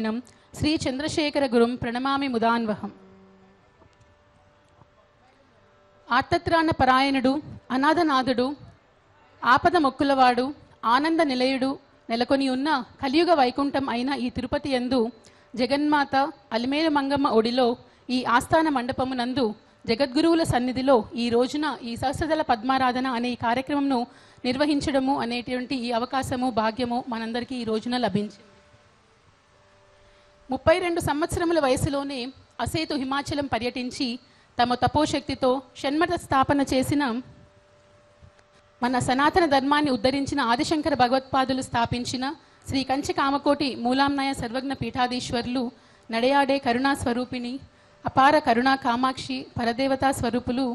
జगद्गुरुवर्यिणं श्री चंद्रशेखरगुरुं प्रणमामि मुदान्वहम्। ఆర్తత్రాణ పరాయణుడు, అనాథనాథుడు, ఆపద మొక్కులవాడు, ఆనంద నిలయుడు నెలకొని ఉన్న కలియుగ వైకుంఠం అయిన ఈ తిరుపతి యందు జగన్మాత అలిమేలు మంగమ్మ ఒడిలో ఈ ఆస్థాన మండపమునందు జగద్గురువుల సన్నిధిలో ఈ రోజున ఈ సహస్రదళ పద్మారాధన అనే ఈ కార్యక్రమంను నిర్వహించడము అనేటువంటి ఈ అవకాశము భాగ్యము మనందరికీ ఈ రోజున లభించింది. 32 సంవత్సరముల వయసులోనే అసేతు హిమాచలం పర్యటించి తమ తపోశక్తితో షణ్మఠ స్థాపన చేసిన మన సనాతన ధర్మాన్ని ఉద్ధరించిన ఆదిశంకర భగవత్పాదులు స్థాపించిన శ్రీ కంచి కామకోటి మూలాంనాయ సర్వజ్ఞ పీఠాధీశ్వరులు నడయాడే కరుణా స్వరూపిణి అపార కరుణా కామాక్షి పరదేవతా స్వరూపులు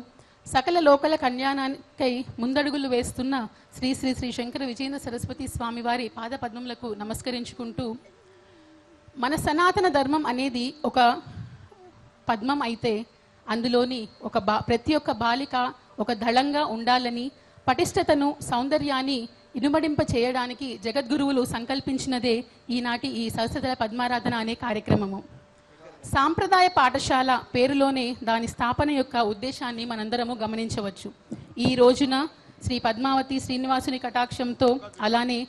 సకల లోకల కళ్యాణానికై ముందడుగులు వేస్తున్న శ్రీ శ్రీ శ్రీ శంకర విజయేంద్ర సరస్వతి స్వామి వారి పాద పద్మములకు నమస్కరించుకుంటూ, మన సనాతన ధర్మం అనేది ఒక పద్మం అయితే అందులోని ప్రతి ఒక్క బాలిక ఒక దళంగా ఉండాలని, పటిష్టతను సౌందర్యాన్ని ఇనుమడింప చేయడానికి జగద్గురువులు సంకల్పించినదే ఈనాటి ఈ సహస్రదళ పద్మారాధన అనే కార్యక్రమము. సాంప్రదాయ పాఠశాల పేరులోనే దాని స్థాపన యొక్క ఉద్దేశాన్ని మనందరము గమనించవచ్చు. ఈ రోజున శ్రీ పద్మావతి శ్రీనివాసుని కటాక్షంతో అలానే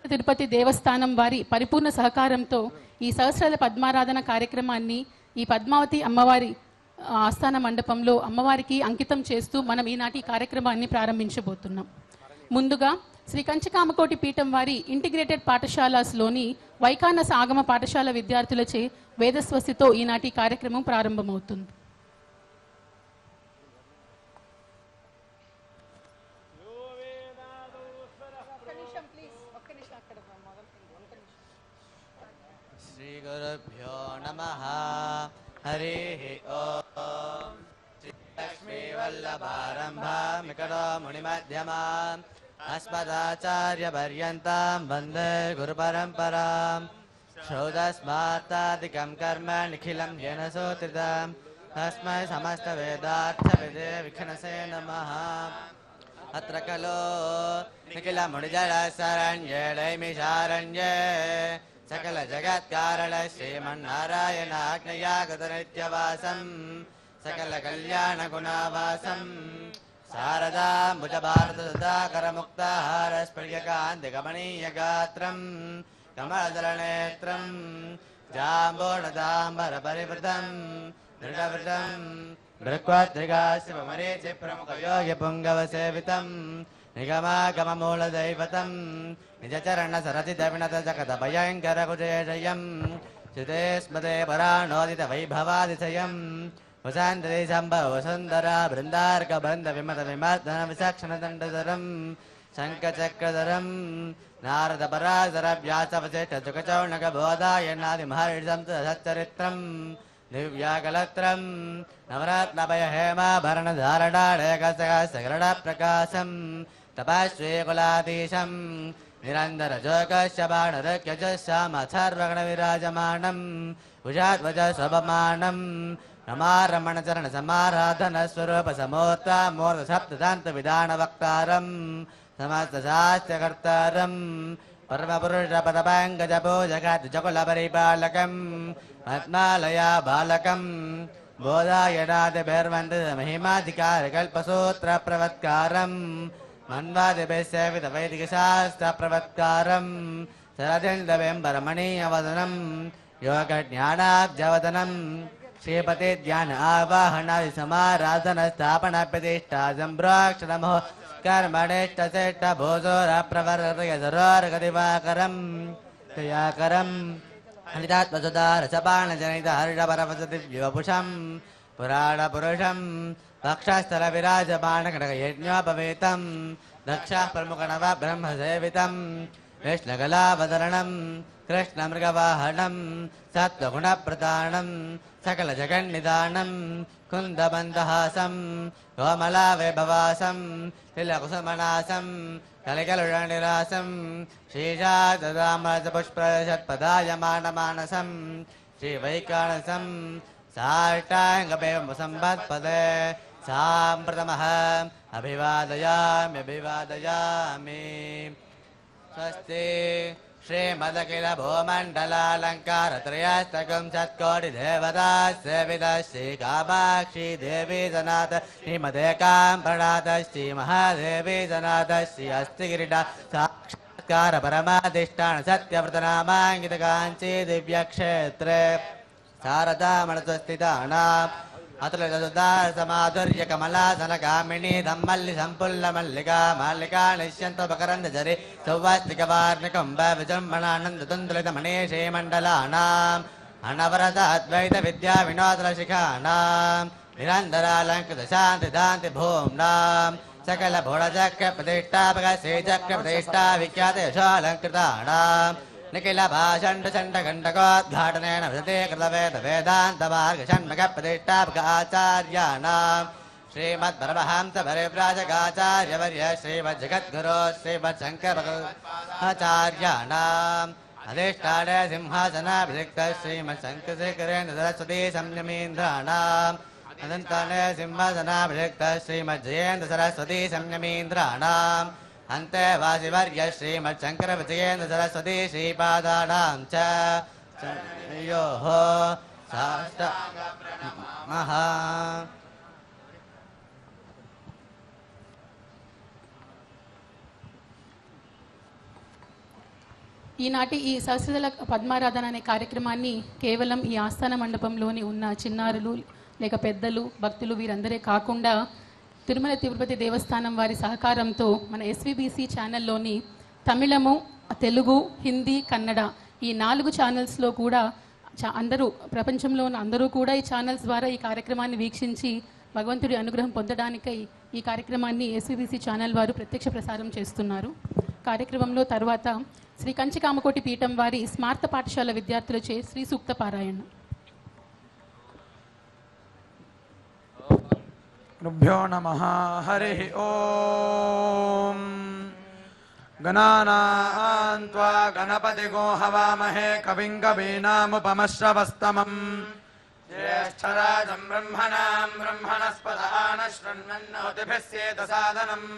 తిరుపతి దేవస్థానం వారి పరిపూర్ణ సహకారంతో ఈ సహస్రదళ పద్మారాధన కార్యక్రమాన్ని ఈ పద్మావతి అమ్మవారి ఆస్థాన మండపంలో అమ్మవారికి అంకితం చేస్తూ మనం ఈనాటి కార్యక్రమాన్ని ప్రారంభించబోతున్నాం. ముందుగా శ్రీ కంచి కామకోటి పీఠం వారి ఇంటిగ్రేటెడ్ పాఠశాలలోని వైఖానస ఆగమ పాఠశాల విద్యార్థులచే వేదస్వస్తితో ఈనాటి కార్యక్రమం ప్రారంభమవుతుంది. శ్రీ గురుభ్యో నమః. హరి ఓం. శ్రీ లక్ష్మీ వల్లభారంభాం వికటో మునిమధ్యమాం అస్మదాచార్య పర్యంతం వందే గురు పరంపరాం. శ్రౌతస్మాత్తాదికం కర్మ నిఖిలం येन సూత్రితం తస్మై సమస్త వేదార్థ విదే విఘ్నసే నమః. అత్ర ఖలు నిఖిల మునిజన శరణ్యే నైమిషారణ్యే సకల జగత్కారణ శ్రీమన్నారాయణాజ్ఞయాగత నిత్యవాసం సకల కళ్యాణ గుణావాసం శారదాంబుజ భారత సుధాకర ముక్తాహార స్ఫుర్యకాంతి గమనీయ గాత్రం కమలదళనేత్రం జాంబోణదాంబర పరివృతం దృఢవృతం దృక్వాత్రిగా శివమరీచి ప్రముఖ యోగి పుంగవ సేవితం నిగమాగమమూల దైవతం నిజచరణ సరసిత వినత జగత భయంకర కుజేషయం శృతే స్మతే పరాణోదిత వైభవాదిశయం వసాంతరి సంభవ వసుందర బృందార్క బంధ విమత విమర్దన విచక్షణ దండధరం శంఖచక్రధరం నారద పరాశర వ్యాసవశిష్ట చుకచౌనక బోధాయనాది మహర్షం సచ్చరిత్రం దివ్యాకలత్రం నవరత్నభయ హేమాభరణ ధారణాడేకసగరణ ప్రకాశం తపస్వీకులాధీశం నిరంతర జోగస్య బాణరక్యజస్యామథర్వగణ విరాజమానం ఉజాధ్వజ శోభమానం రమారమణ చరణ సమారాధన స్వరూప సమూర్త మూర్త సప్తదాంత విధాన వక్తారం సమస్త శాస్త్రకర్తారం పరమపురుష పదపాంగజ పూజకాత్ జకుల పరిపాలకం పద్మాలయా బాలకం బోధాయనాదిభిర్వంద మహిమాధికార కల్పసూత్ర ప్రవత్కారం మన్వాదిభిः సేవిత వైదిక శాస్త్ర ప్రవత్కారం శరదిందబింబరమణీయవదనం యోగ జ్ఞానాబ్జవదనం శ్రీపతి ధ్యాన ఆవాహనాది సమారాధన స్థాపన ప్రతిష్ఠా సంప్రోక్షణమో కర్మణిష్ట శ్రేష్ఠ భూజోర ప్రవర్తయసరోర్గదివాకరం దయాకరం హరితాత్మసుధారసపాణ జనిత హర్షపరవసతి దివ్యవపుషం పురాణ పురుషం దక్షస్థల విరాజమాణ కనక యజ్ఞోపవేతం దక్ష ప్రముఖనవ బ్రహ్మ సేవితం విష్ణుకళావతరణం కృష్ణ మృగవాహనం సత్వగుణ ప్రధానం సకల జగన్నిదానం కుందబంధహాసం కోమలా వైభవాసం తిలకుసుమనాసం కలికలునిరాసం శ్రీజాదామరస పుష్పషత్పదాయమానమానసం శ్రీవైకానసం సాష్టాంగమేవ సంపత్పదే సాంప్రతమః అభివాదయామి. स्वस्ति श्रीमदखिल भूमण्डलालङ्कारत्रयस्तकं सत्कोटिदेवता सेविता श्रीकामाक्षी देवी सनाथ श्रीमदेकां प्रणात श्रीमहादेवी सनाथ श्री अस्तिगिरिटा साक्षात्कार परमाधिष्ठान सत्यव्रतनामाङ्कितकाञ्ची दिव्यक्षेत्रे शारदामणस्वस्थितानाम् अतुलसुधारसमाधुर्य कमलासनकामिनी धम्मल्लि सम्पुल्लमल्लिका माल्लिका निश्यन्तोपकरन्दजरि सौवास्तिकवार्णिकम्ब विजृम्भणानन्दतुन्दुलितमणिश्रीमण्डलानाम् अनवरताद्वैतविद्याविनोदरशिखानाम् निरन्तरालङ्कृतशान्तिदान्तिभूम्नाम् सकलभुणचक्रप्रतिष्ठापक श्रीचक्रप्रतिष्ठा विख्यातेषालङ्कृतानाम् निखिल भाषण्डचण्डघण्टकोद्घाटनेन विदते कृतवेदवेदान्तमार्गषण्मखप्रतिष्ठापक आचार्याणाम् श्रीमद्परमहंस परिव्राजकाचार्यवर्य श्रीमज्जगद्गुरो श्रीमच्छङ्कराचार्याणाम् अधिष्ठाने सिंहासनाभिषिक्तः श्रीमच्छङ्करशेखरेन्द्र सरस्वती संयमीन्द्राणाम् अनन्ताने सिंहासनाभिषिक्तः श्रीमज्जयेन्द्र सरस्वती संयमीन्द्राणाम् अन्ते वासिवर्य श्रीमच्छङ्करविजयेन्द्र सरस्वती श्रीपादानां च योः साष्टाङ्गप्रणामः। ఈనాటి ఈ సహస్రదళ పద్మారాధన అనే కార్యక్రమాన్ని కేవలం ఈ ఆస్థాన మండపంలోని ఉన్న చిన్నారులు లేక పెద్దలు భక్తులు వీరందరే కాకుండా తిరుమల తిరుపతి దేవస్థానం వారి సహకారంతో మన ఎస్విబిసి ఛానల్లోని తమిళము తెలుగు హిందీ కన్నడ ఈ 4 ఛానల్స్లో కూడా అందరూ ప్రపంచంలో ఉన్న అందరూ కూడా ఈ ఛానల్స్ ద్వారా ఈ కార్యక్రమాన్ని వీక్షించి భగవంతుడి అనుగ్రహం పొందడానికై ఈ కార్యక్రమాన్ని ఎస్విబిసి ఛానల్ వారు ప్రత్యక్ష ప్రసారం చేస్తున్నారు. కార్యక్రమంలో తర్వాత శ్రీ కంచి కామకోటి పీఠం వారి స్మార్త పాఠశాల విద్యార్థులచే శ్రీ సూక్త పారాయణ. ऋभ्यो नमः हरिः ॐ गणानां त्वा गणपतिगो हवामहे कविं कवीनामुपमश्रवस्तमम् ज्येष्ठराजं ब्रह्मणां ब्रह्मणस्पत आनशृण्वन्नोतिभिः सेदसादनम्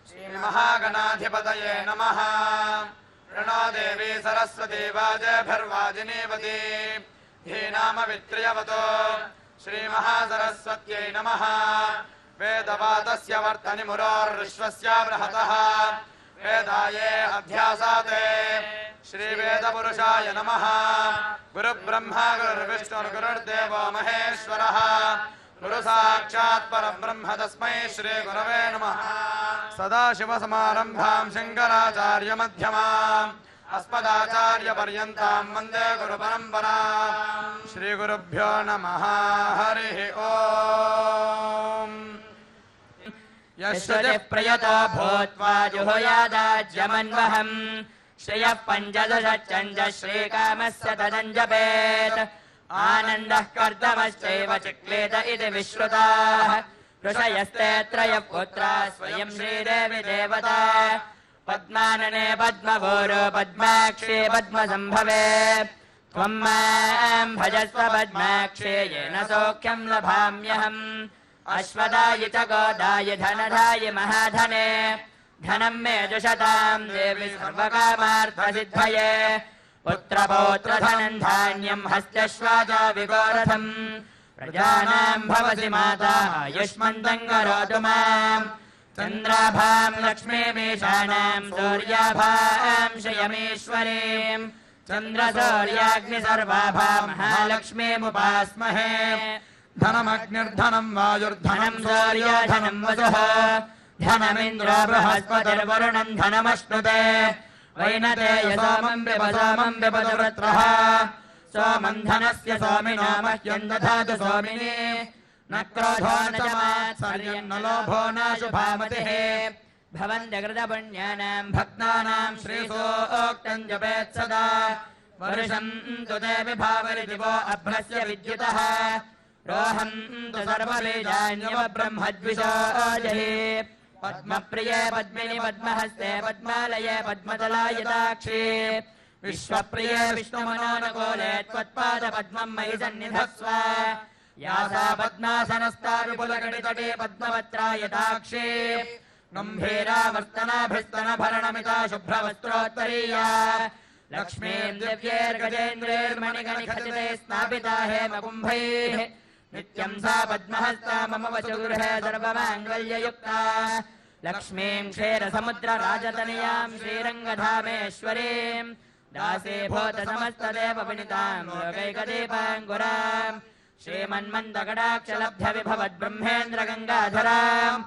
श्रीमहागणाधिपतये नमः। प्रणो देवी सरस्वती वाजेभिर्वाजिनीवती धीनामवित्र्यवतो श्रीमहासरस्वत्यै नमः। वेदवादस्य वर्तनिमुरोर्विश्वस्य बृहतः वेदाये अध्यासाते श्रीवेदपुरुषाय नमः। गुरुब्रह्मा गुरुर्विष्णुर्गुरुर्देवो महेश्वरः गुरुसाक्षात् परब्रह्म तस्मै श्रीगुरवे नमः। सदाशिवसमारम्भां शङ्कराचार्यमध्यमाम् अस्मदाचार्यपर्यन्तां वन्दे गुरुपरम्पराम्। श्रीगुरुभ्यो नमः हरिः ॐ। यश्रुतिः प्रयतो भूत्वा जुहुयादाज्यमन्वहम् श्रियः पञ्चदशच्चन्द्र श्रीकामस्य तदञ्जपेत् आनन्दः कर्दमश्चैव चिक्लेत इति विश्रुताः ऋषयस्ते त्रयः पुत्राः स्वयं श्रीदेवी देवता पद्मानने पद्मभूरो पद्माक्षे पद्मसम्भवे त्वं मां भजस्व पद्माक्षे येन सौख्यं लभाम्यहम्। अश्वदाय च गोदाय धनधाय महाधने धनं मे जुषतां देवि सर्वकामार्थसिद्धये पुत्रपौत्रधनं धान्यं हस्त्यश्वाजा विगोरथम् प्रजानां भवसि माता आयुष्मन्तं करोतु माम्। चन्द्राभां लक्ष्मीमीशानां सूर्याभां श्रियमीश्वरीं चन्द्रसूर्याग्निसर्वाभां महालक्ष्मीमुपास्महे। धनमग्निर्धनं वायुर्धनं सूर्यो धनं वसुः धनमिन्द्रो बृहस्पतिर्वरुणं धनमश्नुते वैनतेय सोमं पिबत वृत्रः सोमं धनस्य सोमिनो मह्यं दधातु सोमिनी न क्रोधो न च मात्सर्यं न लोभो न शुभामतिः। भवन्त्यकृतपुण्यानां भक्तानां श्रीसूक्तं जपेत् सदा वर्षं तु ते विभावरिदिवो अभ्रस्य विद्युतः रोहं तु सर्वबीजान्यवब्रह्मद्विषो जहि पद्मप्रिये पद्मिनि पद्महस्ते पद्मालये पद्मदलायताक्षी विश्वप्रिये विष्णुमनोनुकूले त्वत्पादपद्मं मयि सन्निधत्स्व। या सा पद्मासनस्था विपुलकटितटे पद्मवत्रायताक्षी गम्भीरावर्तनाभिस्तनभरणमिता शुभ्रवस्त्रोत्तरीया लक्ष्मीर्दिव्यैर्गजेन्द्रैर्मणिगणिखचिते स्नापिता हेमकुम्भैः नित्यं सा पद्महस्ता मम वचगृहे सर्वमाङ्गल्ययुक्ता लक्ष्मीं क्षीरसमुद्रराजतनयां श्रीरङ्गधामेश्वरीं दासीभूतसमस्तदेव विनितां लोकैकदीपाङ्कुरां श्रीमन्मन्दकटाक्षलब्धविभवद्ब्रह्मेन्द्रगङ्गाधरां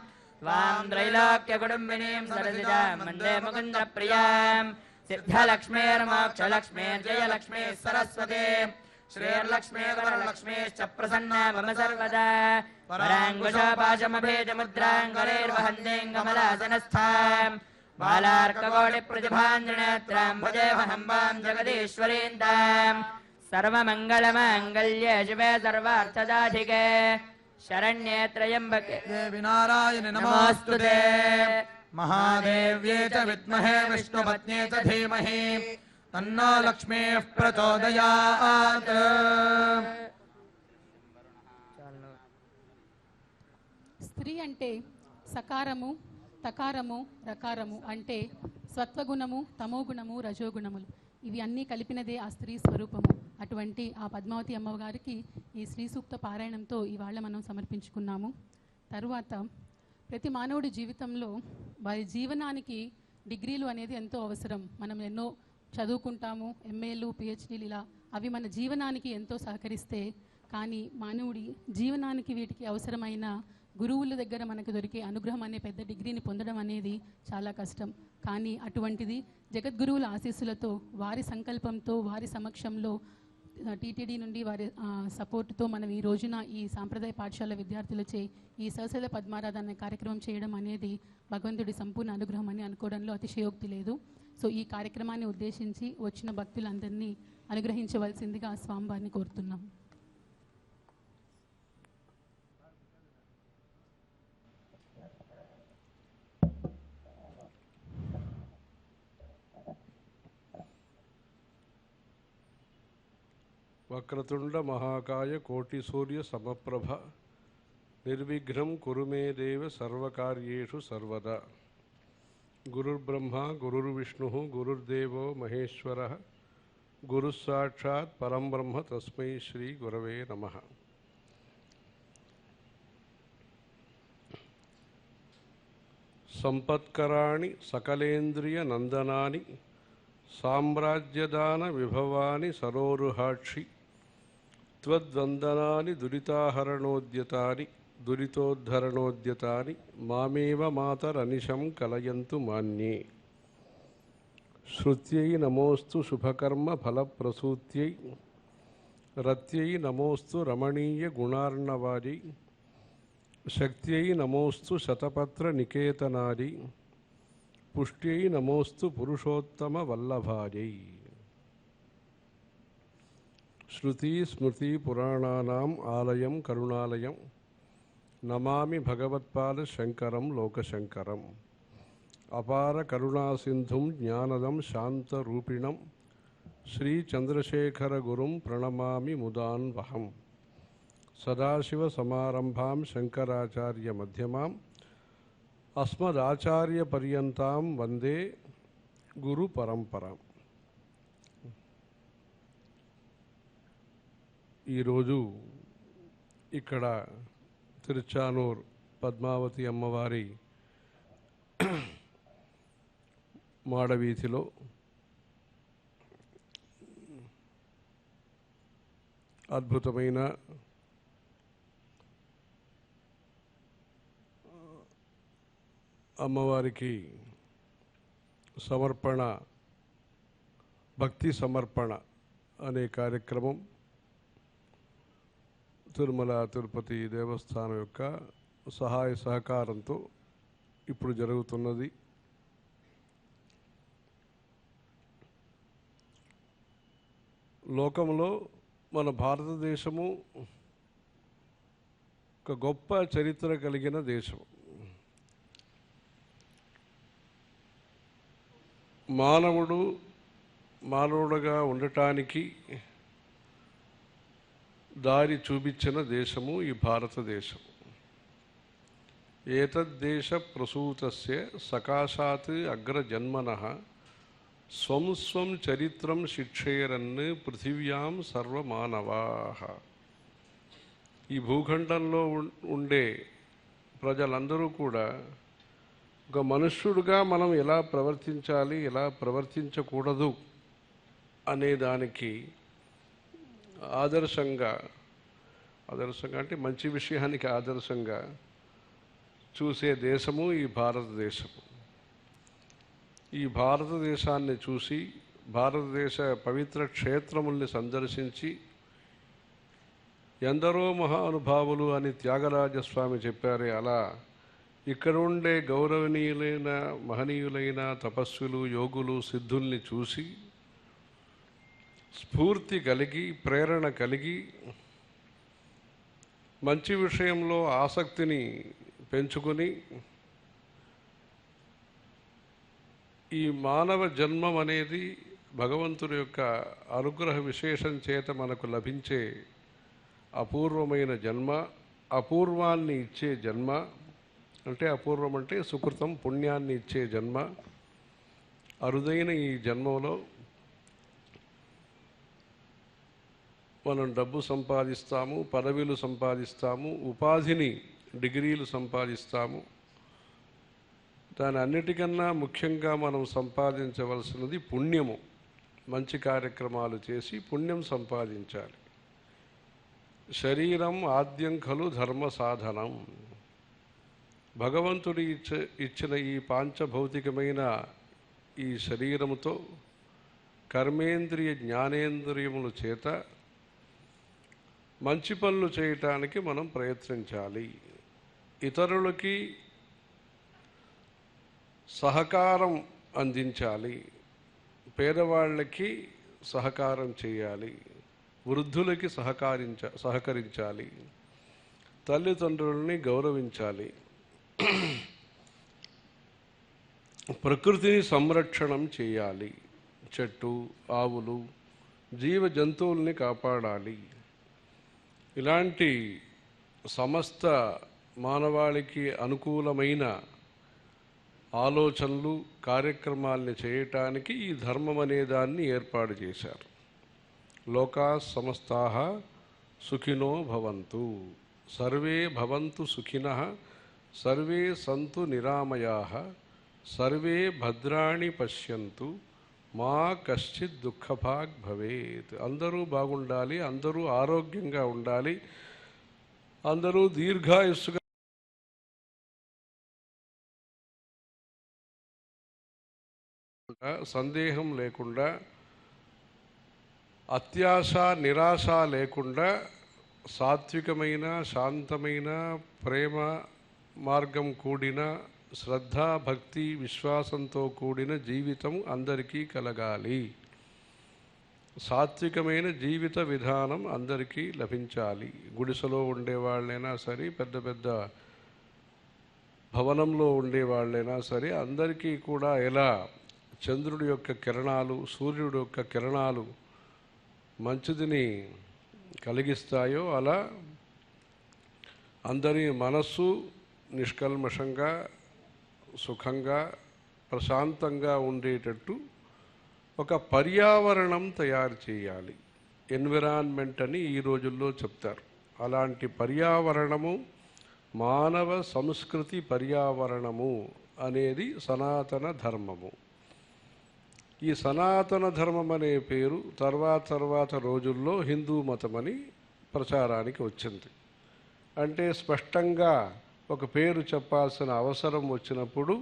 त्वां त्रैलोक्यकुटुम्बिनीं सरसिजां वन्दे मुकुन्दप्रियां सिद्धलक्ष्मीर्मोक्षलक्ष्मीर्जयलक्ष्मीः सरस्वती श्रीर्लक्ष्मी वरलक्ष्मीश्च प्रसन्ना मम सर्वदा वराङ्कुशोपाशमभेदमुद्राङ्गलैर्वहन्तीं कमलासनस्थां बालार्ककोटिप्रतिभाञ्जनेत्रां भजेऽहं वां जगदीश्वरीं तां सर्वमङ्गलमाङ्गल्ये शिवे सर्वार्थदाधिके शरण्ये त्र्यम्बके देवी नारायणि नमोऽस्तुते महादेव्ये च विद्महे विष्णुपत्न्ये च धीमहि तन्नो लक्ष्मीः प्रचोदयात् స్త్రీ అంటే సకారము తకారము రకారము అంటే సత్వగుణము తమోగుణము రజోగుణములు ఇవి అన్నీ కలిపినదే ఆ స్త్రీ స్వరూపము. అటువంటి ఆ పద్మావతి అమ్మగారికి ఈ శ్రీ సూక్త పారాయణంతో ఇవాళ మనం సమర్పించుకున్నాము. తరువాత ప్రతి మానవుడి జీవితంలో వారి జీవనానికి డిగ్రీలు అనేది ఎంతో అవసరం. మనం ఎన్నో చదువుకుంటాము, ఎంఏలు పిహెచ్డీలు ఇలా, అవి మన జీవనానికి ఎంతో సహకరిస్తే కానీ మానవుడి జీవనానికి వీటికి అవసరమైన గురువుల దగ్గర మనకు దొరికే అనుగ్రహం అనే పెద్ద డిగ్రీని పొందడం అనేది చాలా కష్టం. కానీ అటువంటిది జగద్గురువుల ఆశీస్సులతో, వారి సంకల్పంతో, వారి సమక్షంలో, టీటీడీ నుండి వారి సపోర్టుతో మనం ఈ రోజున ఈ సాంప్రదాయ పాఠశాల విద్యార్థులచే ఈ సహసద పద్మారాధన అనే కార్యక్రమం చేయడం అనేది భగవంతుడి సంపూర్ణ అనుగ్రహం అని అనుకోవడంలో అతిశయోక్తి లేదు. సో ఈ కార్యక్రమాన్ని ఉద్దేశించి వచ్చిన భక్తులందరినీ అనుగ్రహించవలసిందిగా స్వామివారిని కోరుతున్నాం. వక్రతుండ మహాకాయ కోటి సూర్య సమప్రభ నిర్విఘ్నం కురు మే దేవ సర్వకార్యేషు సర్వదా. గురుర్బ్రహ్మ గురుర్విష్ణు గురుర్దేవో మహేశ్వర గురుస్సాక్షాత్ పరం బ్రహ్మ తస్మై శ్రీ గురవే నమః. సంపత్కరాణి సకలేంద్రియ నందనాని సామ్రాజ్యదాన విభవాని సరోరుహాక్షి త్వద్వందనాని దురితాహరణోద్యతాని దురితోద్ధరణోద్యతాని మామేవ మాతరనిశం కలయంతు మాన్యే. శృత్యై నమోస్తు శుభకర్మ ఫలప్రసూత్యై రత్యై నమోస్తు రమణీయ గుణార్ణవారి శక్త్యై నమోస్తు శతపత్ర నికేతనారి పుష్ట్యై నమోస్తు పురుషోత్తమ వల్లభాయై. శృతి స్మృతి పురాణానాం ఆలయం కరుణాలయం నమామి భగవత్పాద శంకరం లోకశంకరం. అపార కరుణాసింధుం జ్ఞానదం శాంతరూపిణం శ్రీ చంద్రశేఖర గురుం ప్రణమామి ముదాన్వహం. సదాశివ సమారంభాం శంకరాచార్య మధ్యమాం అస్మదాచార్య పర్యంతాం వందే గురు పరంపరాం. ఈరోజు ఇక్కడ తిరుచానూర్ పద్మావతి అమ్మవారి మాడవీధిలో అద్భుతమైన అమ్మవారికి సమర్పణ, భక్తి సమర్పణ అనే కార్యక్రమం తిరుమల తిరుపతి దేవస్థానం యొక్క సహాయ సహకారంతో ఇప్పుడు జరుగుతున్నది. లోకంలో మన భారతదేశము ఒక గొప్ప చరిత్ర కలిగిన దేశం. మానవుడుగా ఉండటానికి దారి చూపించిన దేశము ఈ భారతదేశం. ఏతద్దేశ ప్రసూతస్య సకాశాత్ అగ్రజన్మనః స్వం స్వం చరిత్రం శిక్షేరన్ పృథివ్యాం సర్వమానవాః. ఈ భూఖండంలో ఉండే ప్రజలందరూ కూడా ఒక మనుష్యుడిగా మనం ఎలా ప్రవర్తించాలి, ఎలా ప్రవర్తించకూడదు అనే దానికి ఆదర్శంగా అంటే మంచి విషయానికి ఆదర్శంగా చూసే దేశము ఈ భారతదేశము. ఈ భారతదేశాన్ని చూసి భారతదేశ పవిత్ర క్షేత్రముల్ని సందర్శించి ఎందరో మహానుభావులు అని త్యాగరాజస్వామి చెప్పారే, అలా ఇక్కడ ఉండే గౌరవనీయులైన మహనీయులైన తపస్సులు, యోగులు, సిద్ధుల్ని చూసి స్ఫూర్తి కలిగి, ప్రేరణ కలిగి, మంచి విషయంలో ఆసక్తిని పెంచుకొని ఈ మానవ జన్మం అనేది భగవంతుడి యొక్క అనుగ్రహ విశేషం చేత మనకు లభించే అపూర్వమైన జన్మ, అపూర్వాన్ని ఇచ్చే జన్మ. అంటే అపూర్వం అంటే సుకృతం, పుణ్యాన్ని ఇచ్చే జన్మ. అరుదైన ఈ జన్మలో మనం డబ్బు సంపాదిస్తాము, పదవులు సంపాదిస్తాము, ఉపాధిని, డిగ్రీలు సంపాదిస్తాము. దాని అన్నిటికన్నా ముఖ్యంగా మనం సంపాదించవలసినది పుణ్యము. మంచి కార్యక్రమాలు చేసి పుణ్యం సంపాదించాలి. శరీరం ఆద్యం ఖలు ధర్మ సాధనం. భగవంతుడి ఇచ్చిన ఈ పాంచభౌతికమైన ఈ శరీరముతో కర్మేంద్రియ జ్ఞానేంద్రియముల చేత మంచి పనులు చేయటానికి మనం ప్రయత్నించాలి. ఇతరులకి సహకారం అందించాలి, పేదవాళ్ళకి సహకారం చేయాలి, వృద్ధులకి సహకరించాలి, తల్లిదండ్రులని గౌరవించాలి, ప్రకృతిని సంరక్షణం చేయాలి, చెట్టు, ఆవులు, జీవ జంతువుల్ని కాపాడాలి. ఇలాంటి సమస్త మానవాళికి అనుకూలమైన ఆలోచనలు, కార్యక్రమాల్ని చేయటానికి ఈ ధర్మం అనే దాన్ని ఏర్పాటు చేశారు. లోకా సమస్తాః సుఖినో భవంతు, సర్వే భవంతు సుఖినః, సర్వే సంతు నిరామయాః, సర్వే భద్రాణి పశ్యంతు, మా కశ్చిత్ దుఃఖభాగ్ భవేత్. అందరూ బాగుండాలి, అందరూ ఆరోగ్యంగా ఉండాలి, అందరూ దీర్ఘాయుస్సుగా సందేహం లేకుండా, అత్యాశ నిరాశ లేకుండా సాత్వికమైన, శాంతమైన, ప్రేమ మార్గం కూడిన, శ్రద్ధ, భక్తి, విశ్వాసంతో కూడిన జీవితం అందరికీ కలగాలి. సాత్వికమైన జీవిత విధానం అందరికీ లభించాలి. గుడిసెలో ఉండేవాళ్ళైనా సరే, పెద్ద పెద్ద భవనంలో ఉండేవాళ్ళైనా సరే, అందరికీ కూడా ఎలా చంద్రుడి యొక్క కిరణాలు, సూర్యుడి యొక్క కిరణాలు మంచిదిని కలిగిస్తాయో అలా అందరి మనస్సు నిష్కల్మషంగా, సుఖంగా, ప్రశాంతంగా ఉండేటట్టు ఒక పర్యావరణం తయారు చేయాలి. ఎన్విరాన్మెంట్ అని ఈ రోజుల్లో చెప్తారు. అలాంటి పర్యావరణము, మానవ సంస్కృతి పర్యావరణము అనేది సనాతన ధర్మము. ఈ సనాతన ధర్మం అనే పేరు తర్వాత రోజుల్లో హిందూ మతం అని ప్రచారానికి వచ్చింది. అంటే స్పష్టంగా ఒక పేరు చెప్పాల్సిన అవసరం వచ్చినప్పుడు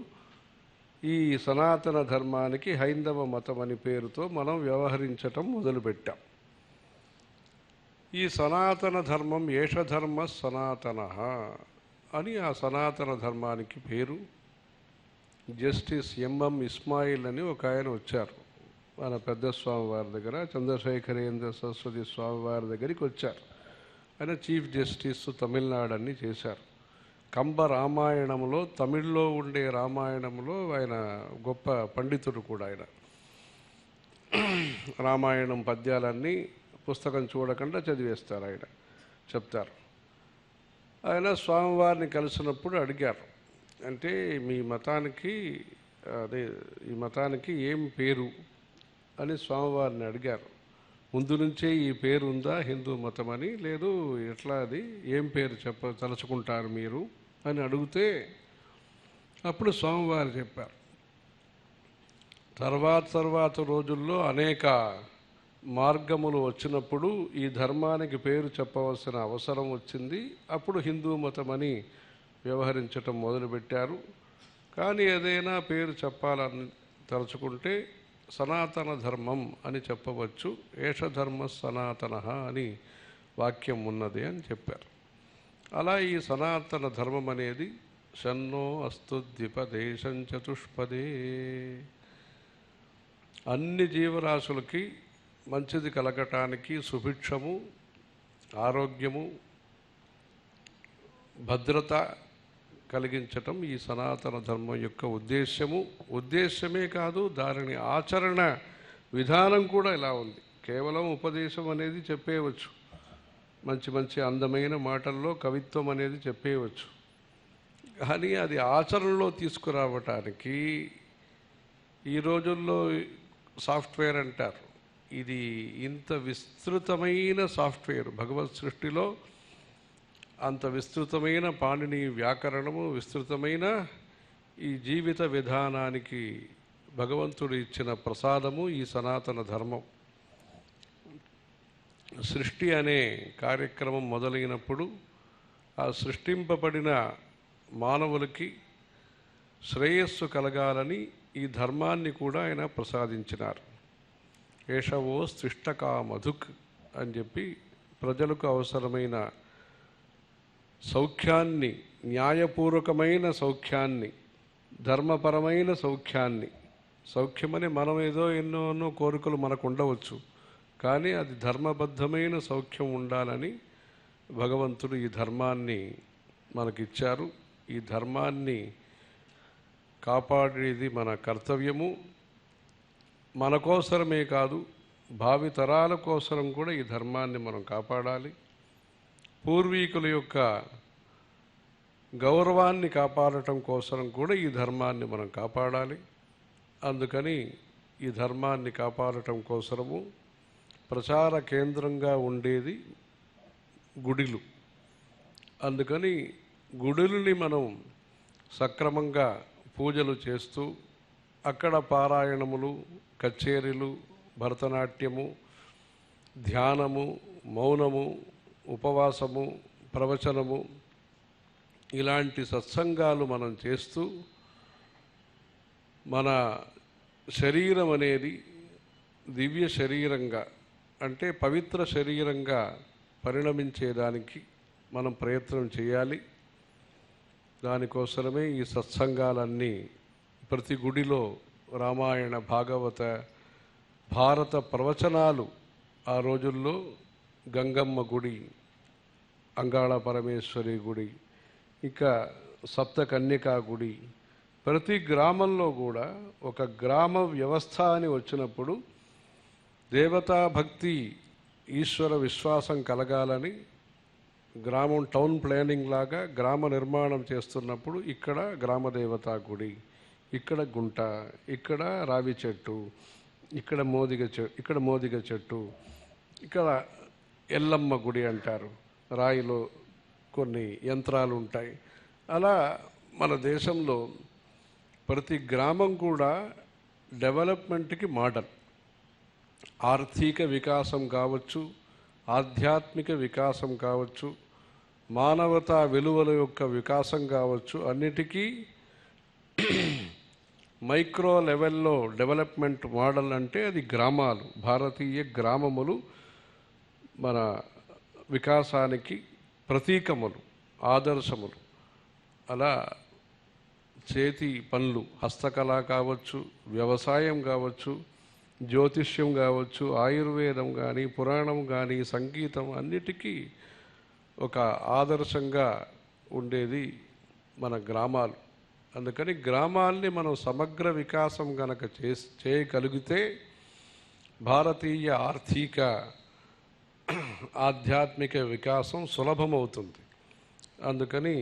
ఈ సనాతన ధర్మానికి హైందవ మతం అని పేరుతో మనం వ్యవహరించటం మొదలుపెట్టాం. ఈ సనాతన ధర్మం ఏషధర్మ సనాతన అని ఆ సనాతన ధర్మానికి పేరు. జస్టిస్ ఎంఎం ఇస్మాయిల్ అని ఒక ఆయన వచ్చారు మన పెద్ద స్వామివారి దగ్గర, చంద్రశేఖరేంద్ర సరస్వతి స్వామివారి దగ్గరికి వచ్చారు. ఆయన చీఫ్ జస్టిస్ తమిళనాడు అన్ని చేశారు. కంబ రామాయణంలో, తమిళ్లో ఉండే రామాయణంలో ఆయన గొప్ప పండితుడు కూడా. ఆయన రామాయణం పద్యాలన్నీ పుస్తకం చూడకుండా చదివేస్తారు, ఆయన చెప్తారు. ఆయన స్వామివారిని కలిసినప్పుడు అడిగారు, అంటే మీ మతానికి అదే ఈ మతానికి ఏం పేరు అని స్వామివారిని అడిగారు. ముందు నుంచే ఈ పేరు ఉందా హిందూ మతం అని, లేదు ఎట్లా అది ఏం పేరు తలుచుకుంటారు మీరు అని అడిగితే అప్పుడు స్వామివారు చెప్పారు. తర్వాత రోజుల్లో అనేక మార్గములు వచ్చినప్పుడు ఈ ధర్మానికి పేరు చెప్పవలసిన అవసరం వచ్చింది. అప్పుడు హిందూ మతం అని వ్యవహరించటం మొదలుపెట్టారు. కానీ ఏదైనా పేరు చెప్పాలని తలుచుకుంటే సనాతన ధర్మం అని చెప్పవచ్చు. ఏష ధర్మ సనాతన అని వాక్యం ఉన్నది అని చెప్పారు. అలా ఈ సనాతన ధర్మం అనేది షన్నో అస్తు ద్విపదేశం చతుష్పదే, అన్ని జీవరాశులకి మంచిది కలగటానికి సుభిక్షము, ఆరోగ్యము, భద్రత కలిగించటం ఈ సనాతన ధర్మం యొక్క ఉద్దేశ్యమే కాదు, దానిని ఆచరణ విధానం కూడా ఇలా ఉంది. కేవలం ఉపదేశం అనేది చెప్పేయవచ్చు, మంచి అందమైన మాటల్లో కవిత్వం అనేది చెప్పేయవచ్చు. కానీ అది ఆచరణలో తీసుకురావటానికి ఈ రోజుల్లో సాఫ్ట్వేర్ అంటారు. ఇది ఇంత విస్తృతమైన సాఫ్ట్వేర్ భగవత్ సృష్టిలో, అంత విస్తృతమైన పాణిని వ్యాకరణము, విస్తృతమైన ఈ జీవిత విధానానికి భగవంతుడు ఇచ్చిన ప్రసాదము ఈ సనాతన ధర్మం. సృష్టి అనే కార్యక్రమం మొదలైనప్పుడు ఆ సృష్టింపబడిన మానవులకి శ్రేయస్సు కలగాలని ఈ ధర్మాన్ని కూడా ఆయన ప్రసాదించినారు. ఏషవో సృష్టకా మధుక్ అని చెప్పి ప్రజలకు అవసరమైన సౌఖ్యాన్ని, న్యాయపూర్వకమైన సౌఖ్యాన్ని, ధర్మపరమైన సౌఖ్యాన్ని, సౌఖ్యమని మనం ఏదో ఎన్నో కోరికలు మనకు ఉండవచ్చు, కానీ అది ధర్మబద్ధమైన సౌఖ్యం ఉండాలని భగవంతుడు ఈ ధర్మాన్ని మనకిచ్చారు. ఈ ధర్మాన్ని కాపాడేది మన కర్తవ్యము. మన కోసరమే కాదు, భావితరాల కోసరం కూడా ఈ ధర్మాన్ని మనం కాపాడాలి. పూర్వీకుల యొక్క గౌరవాన్ని కాపాడటం కోసం కూడా ఈ ధర్మాన్ని మనం కాపాడాలి. అందుకని ఈ ధర్మాన్ని కాపాడటం కోసము ప్రచార కేంద్రంగా ఉండేది గుడిలు. అందుకని గుడులని మనం సక్రమంగా పూజలు చేస్తూ అక్కడ పారాయణములు, కచేరీలు, భరతనాట్యము, ధ్యానము, మౌనము, ఉపవాసము, ప్రవచనము ఇలాంటి సత్సంగాలు మనం చేస్తూ మన శరీరం అనేది దివ్య శరీరంగా, అంటే పవిత్ర శరీరంగా పరిణమించేదానికి మనం ప్రయత్నం చేయాలి. దానికోసమే ఈ సత్సంగాలన్నీ ప్రతి గుడిలో రామాయణ, భాగవత, భారత ప్రవచనాలు. ఆ రోజుల్లో గంగమ్మ గుడి, అంగాళ పరమేశ్వరి గుడి, ఇంకా సప్తకన్యకా గుడి, ప్రతి గ్రామంలో కూడా ఒక గ్రామ వ్యవస్థ అని వచ్చినప్పుడు దేవతా భక్తి, ఈశ్వర విశ్వాసం కలగాలని గ్రామం టౌన్ ప్లానింగ్ లాగా గ్రామ నిర్మాణం చేస్తున్నప్పుడు ఇక్కడ గ్రామదేవతా గుడి, ఇక్కడ గుంట, ఇక్కడ రావి చెట్టు, ఇక్కడ మోదిగ చెట్టు, ఇక్కడ ఎల్లమ్మ గుడి అంటారు, రాయిలో కొన్ని యంత్రాలు ఉంటాయి. అలా మన దేశంలో ప్రతి గ్రామం కూడా డెవలప్మెంట్కి మోడల్. ఆర్థిక వికాసం కావచ్చు, ఆధ్యాత్మిక వికాసం కావచ్చు, మానవతా విలువల యొక్క వికాసం కావచ్చు, అన్నిటికీ మైక్రో లెవెల్లో డెవలప్మెంట్ మోడల్ అంటే అది గ్రామాలు, భారతీయ గ్రామములు మన వికాసానికి ప్రతీకములు, ఆదర్శములు. అలా చేతి పనులు, హస్తకళ కావచ్చు, వ్యవసాయం కావచ్చు, జ్యోతిష్యం కావచ్చు, ఆయుర్వేదం కానీ, పురాణం కానీ, సంగీతం, అన్నిటికీ ఒక ఆదర్శంగా ఉండేది మన గ్రామాలు. అందుకని గ్రామాల్ని మనం సమగ్ర వికాసం గనక చేయగలిగితే భారతీయ ఆర్థిక, ఆధ్యాత్మిక వికాసం సులభమవుతుంది. అందుకని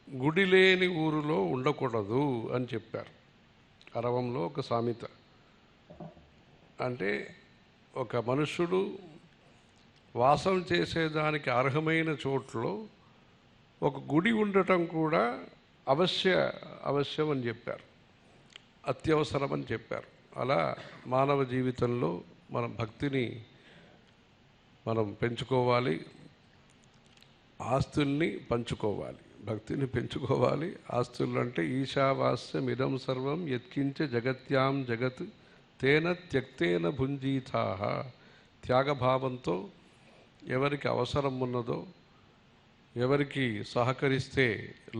గుడి లేని ఊరిలో ఉండకూడదు అని చెప్పారు. అరవంలో ఒక సామెత. అంటే ఒక మనుష్యుడు వాసం చేసేదానికి అర్హమైన చోట్లో ఒక గుడి ఉండటం కూడా అవశ్యం అని చెప్పారు, అత్యవసరం అని చెప్పారు. అలా మానవ జీవితంలో మన భక్తిని మనం పెంచుకోవాలి, ఆస్తుల్ని పంచుకోవాలి. భక్తిని పెంచుకోవాలి. ఆస్తులు అంటే ఈశావాస్యం ఇదం సర్వం యత్కించ జగత్యాం జగత్ తేన త్యక్తేన భుంజీతాః. త్యాగభావంతో ఎవరికి అవసరం ఉన్నదో, ఎవరికి సహకరిస్తే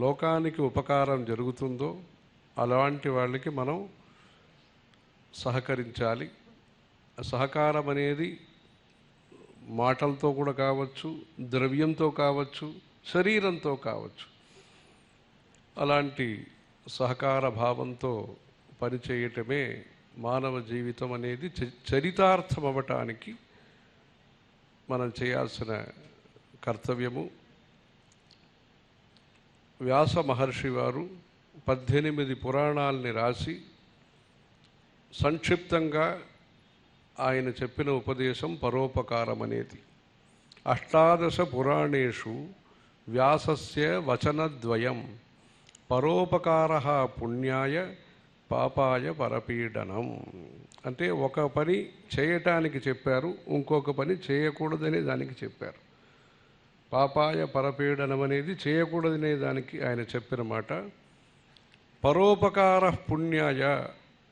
లోకానికి ఉపకారం జరుగుతుందో అలాంటి వాళ్ళకి మనం సహకరించాలి. సహకారం అనేది మాటలతో కూడా కావచ్చు, ద్రవ్యంతో కావచ్చు, శరీరంతో కావచ్చు. అలాంటి సహకార భావంతో పనిచేయటమే మానవ జీవితం అనేది చరితార్థం అవ్వటానికి మనం చేయాల్సిన కర్తవ్యము. వ్యాస మహర్షి వారు 18 పురాణాలని రాసి సంక్షిప్తంగా ఆయన చెప్పిన ఉపదేశం పరోపకారం అనేది. 18 పురాణేషు వ్యాసస్య వచనద్వయం పరోపకారః పుణ్యాయ పాపాయ పరపీడనం. అంటే ఒక పని చేయటానికి చెప్పారు, ఇంకొక పని చేయకూడదనే దానికి చెప్పారు. పాపాయ పరపీడనం అనేది చేయకూడదనే దానికి ఆయన చెప్పిన మాట. పరోపకార పుణ్యాయ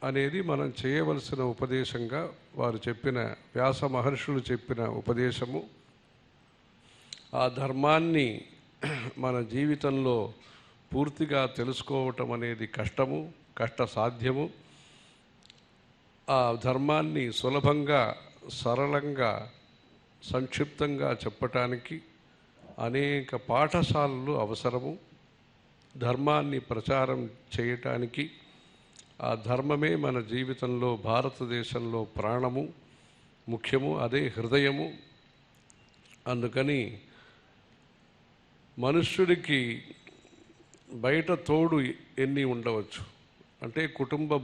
అనేది మనం చేయవలసిన ఉపదేశంగా వారు చెప్పిన, వ్యాస మహర్షులు చెప్పిన ఉపదేశము. ఆ ధర్మాన్ని మన జీవితంలో పూర్తిగా తెలుసుకోవటం అనేది కష్టము, కష్టసాధ్యము. ఆ ధర్మాన్ని సులభంగా, సరళంగా, సంక్షిప్తంగా చెప్పటానికి అనేక పాఠశాలలు అవసరము. ధర్మాన్ని ప్రచారం చేయటానికి ఆ ధర్మమే మన జీవితంలో, భారతదేశంలో ప్రాణము, ముఖ్యము, అదే హృదయము. అందుకని మనుష్యుడికి బయట తోడు ఎన్ని ఉండవచ్చు అంటే కుటుంబ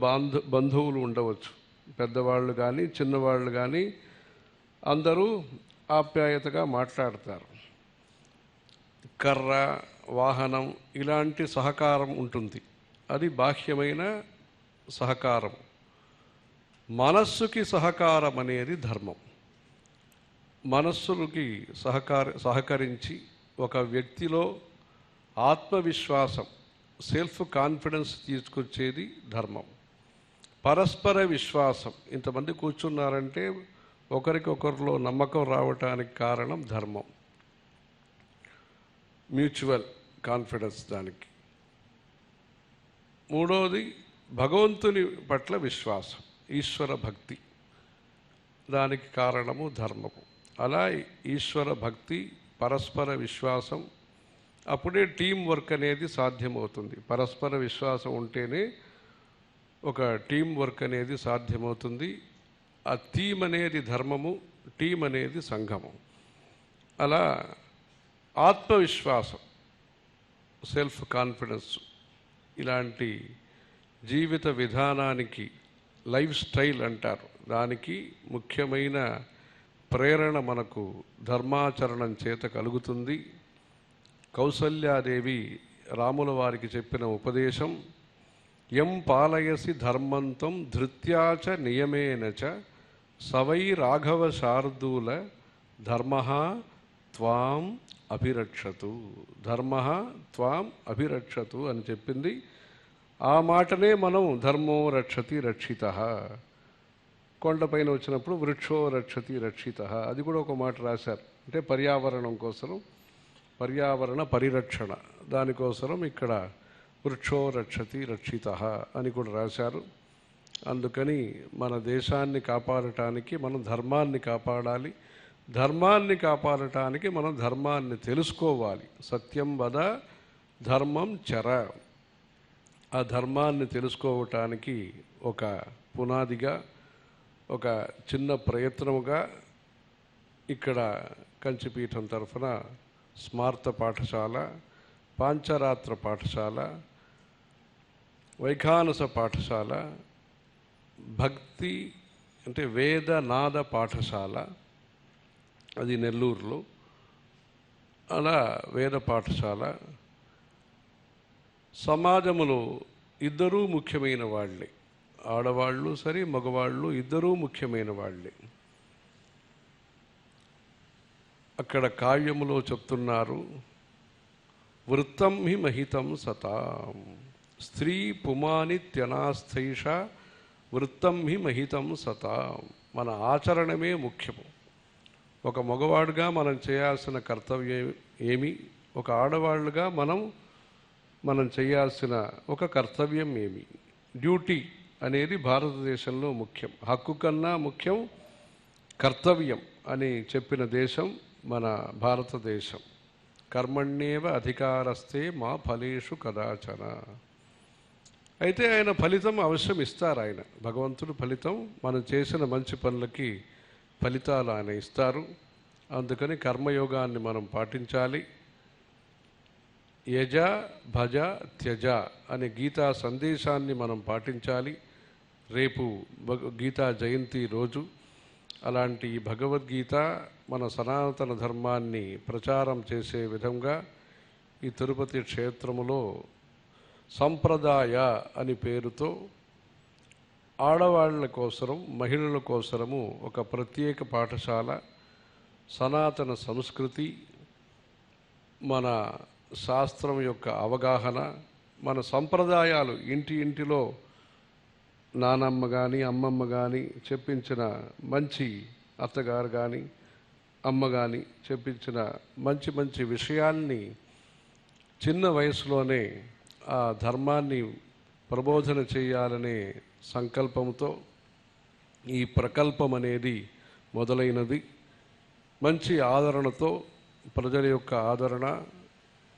బంధువులు ఉండవచ్చు, పెద్దవాళ్ళు కానీ చిన్నవాళ్ళు కానీ అందరూ ఆప్యాయతగా మాట్లాడతారు. కర్ర, వాహనం ఇలాంటి సహకారం ఉంటుంది, అది బాహ్యమైన సహకారం. మనస్సుకి సహకారం అనేది ధర్మం. మనస్సులకి సహకరించి ఒక వ్యక్తిలో ఆత్మవిశ్వాసం, సెల్ఫ్ కాన్ఫిడెన్స్ తీసుకొచ్చేది ధర్మం. పరస్పర విశ్వాసం, ఇంతమంది కూర్చున్నారంటే ఒకరికొకరిలో నమ్మకం రావటానికి కారణం ధర్మం. మ్యూచువల్ కాన్ఫిడెన్స్ దానికి. మూడవది భగవంతుని పట్ల విశ్వాసం, ఈశ్వర భక్తి, దానికి కారణము ధర్మము. అలా ఈశ్వర భక్తి, పరస్పర విశ్వాసం, అప్పుడే టీం వర్క్ అనేది సాధ్యమవుతుంది. పరస్పర విశ్వాసం ఉంటేనే ఒక టీం వర్క్ అనేది సాధ్యమవుతుంది. ఆ టీం అనేది ధర్మము, టీం అనేది సంఘము. అలా ఆత్మవిశ్వాసం, సెల్ఫ్ కాన్ఫిడెన్స్, ఇలాంటి జీవిత విధానానికి, లైఫ్ స్టైల్ అంటారు, దానికి ముఖ్యమైన ప్రేరణ మనకు ధర్మాచరణం చేత కలుగుతుంది. కౌసల్యాదేవి రాముల వారికి చెప్పిన ఉపదేశం, యం పాలయసి ధర్మంతం ధృత్యాచ నియమేనచ సవై రాఘవ శార్దూల ధర్మః త్వాం అభిరక్షతు. ధర్మః త్వాం అభిరక్షతు అని చెప్పింది. ఆ మాటనే మనం ధర్మో రక్షతి రక్షితః, కొండపైన వచ్చినప్పుడు వృక్షో రక్షతి రక్షితః, అది కూడా ఒక మాట రాశారు. అంటే పర్యావరణం కోసం, పర్యావరణ పరిరక్షణ, దానికోసం ఇక్కడ వృక్షో రక్షతి రక్షితః అని కూడా రాశారు. అందుకని మన దేశాన్ని కాపాడటానికి మనం ధర్మాన్ని కాపాడాలి. ధర్మాన్ని కాపాడటానికి మనం ధర్మాన్ని తెలుసుకోవాలి. సత్యం వద ధర్మం చర. ఆ ధర్మాన్ని తెలుసుకోవటానికి ఒక పునాదిగా, ఒక చిన్న ప్రయత్నముగా ఇక్కడ కంచిపీఠం తరఫున స్మార్త పాఠశాల పాంచరాత్ర పాఠశాల, వైఖానస పాఠశాల, భక్తి అంటే వేదనాద పాఠశాల, అది నెల్లూరులో. అలా వేద పాఠశాల. సమాజంలో ఇద్దరూ ముఖ్యమైన వాళ్ళే, ఆడవాళ్ళు సరే మగవాళ్ళు ఇద్దరూ ముఖ్యమైన వాళ్ళే. అక్కడ కావ్యములో చెప్తున్నారు, వృత్తం హి మహితం సతాం స్త్రీ పుమానిత్యనాస్థైష వృత్తం హి మహితం సతాం. మన ఆచరణమే ముఖ్యము. ఒక మగవాడుగా మనం చేయాల్సిన కర్తవ్యం ఏమి, ఒక ఆడవాళ్ళుగా మనం చేయాల్సిన ఒక కర్తవ్యం ఏమి, డ్యూటీ అనేది భారతదేశంలో ముఖ్యం. హక్కు కన్నా ముఖ్యం కర్తవ్యం అని చెప్పిన దేశం మన భారతదేశం. కర్మణ్యేవ అధికారస్తే మా ఫలేషు కదాచన. అయితే ఆయన ఫలితం అవశ్యం ఇస్తారు. ఆయన భగవంతుడు ఫలితం, మనం చేసిన మంచి పనులకి ఫలితాలు ఆయన ఇస్తారు. అందుకని కర్మయోగాన్ని మనం పాటించాలి. యజ భజ త్యజ అనే గీతా సందేశాన్ని మనం పాటించాలి. రేపు గీతా జయంతి రోజు. అలాంటి ఈ భగవద్గీత మన సనాతన ధర్మాన్ని ప్రచారం చేసే విధంగా ఈ తిరుపతి క్షేత్రములో సంప్రదాయ అని పేరుతో ఆడవాళ్ళ కోసరం, మహిళల కోసరము ఒక ప్రత్యేక పాఠశాల, సనాతన సంస్కృతి, మన శాస్త్రం యొక్క అవగాహన, మన సంప్రదాయాలు, ఇంటిలో నానమ్మ కానీ అమ్మమ్మ కానీ చెప్పించిన మంచి, అత్తగారు కానీ అమ్మ కానీ చెప్పించిన మంచి మంచి విషయాల్ని చిన్న వయసులోనే ఆ ధర్మాన్ని ప్రబోధన చేయాలనే సంకల్పంతో ఈ ప్రకల్పం అనేది మొదలైనది. మంచి ఆదరణతో, ప్రజల యొక్క ఆదరణ,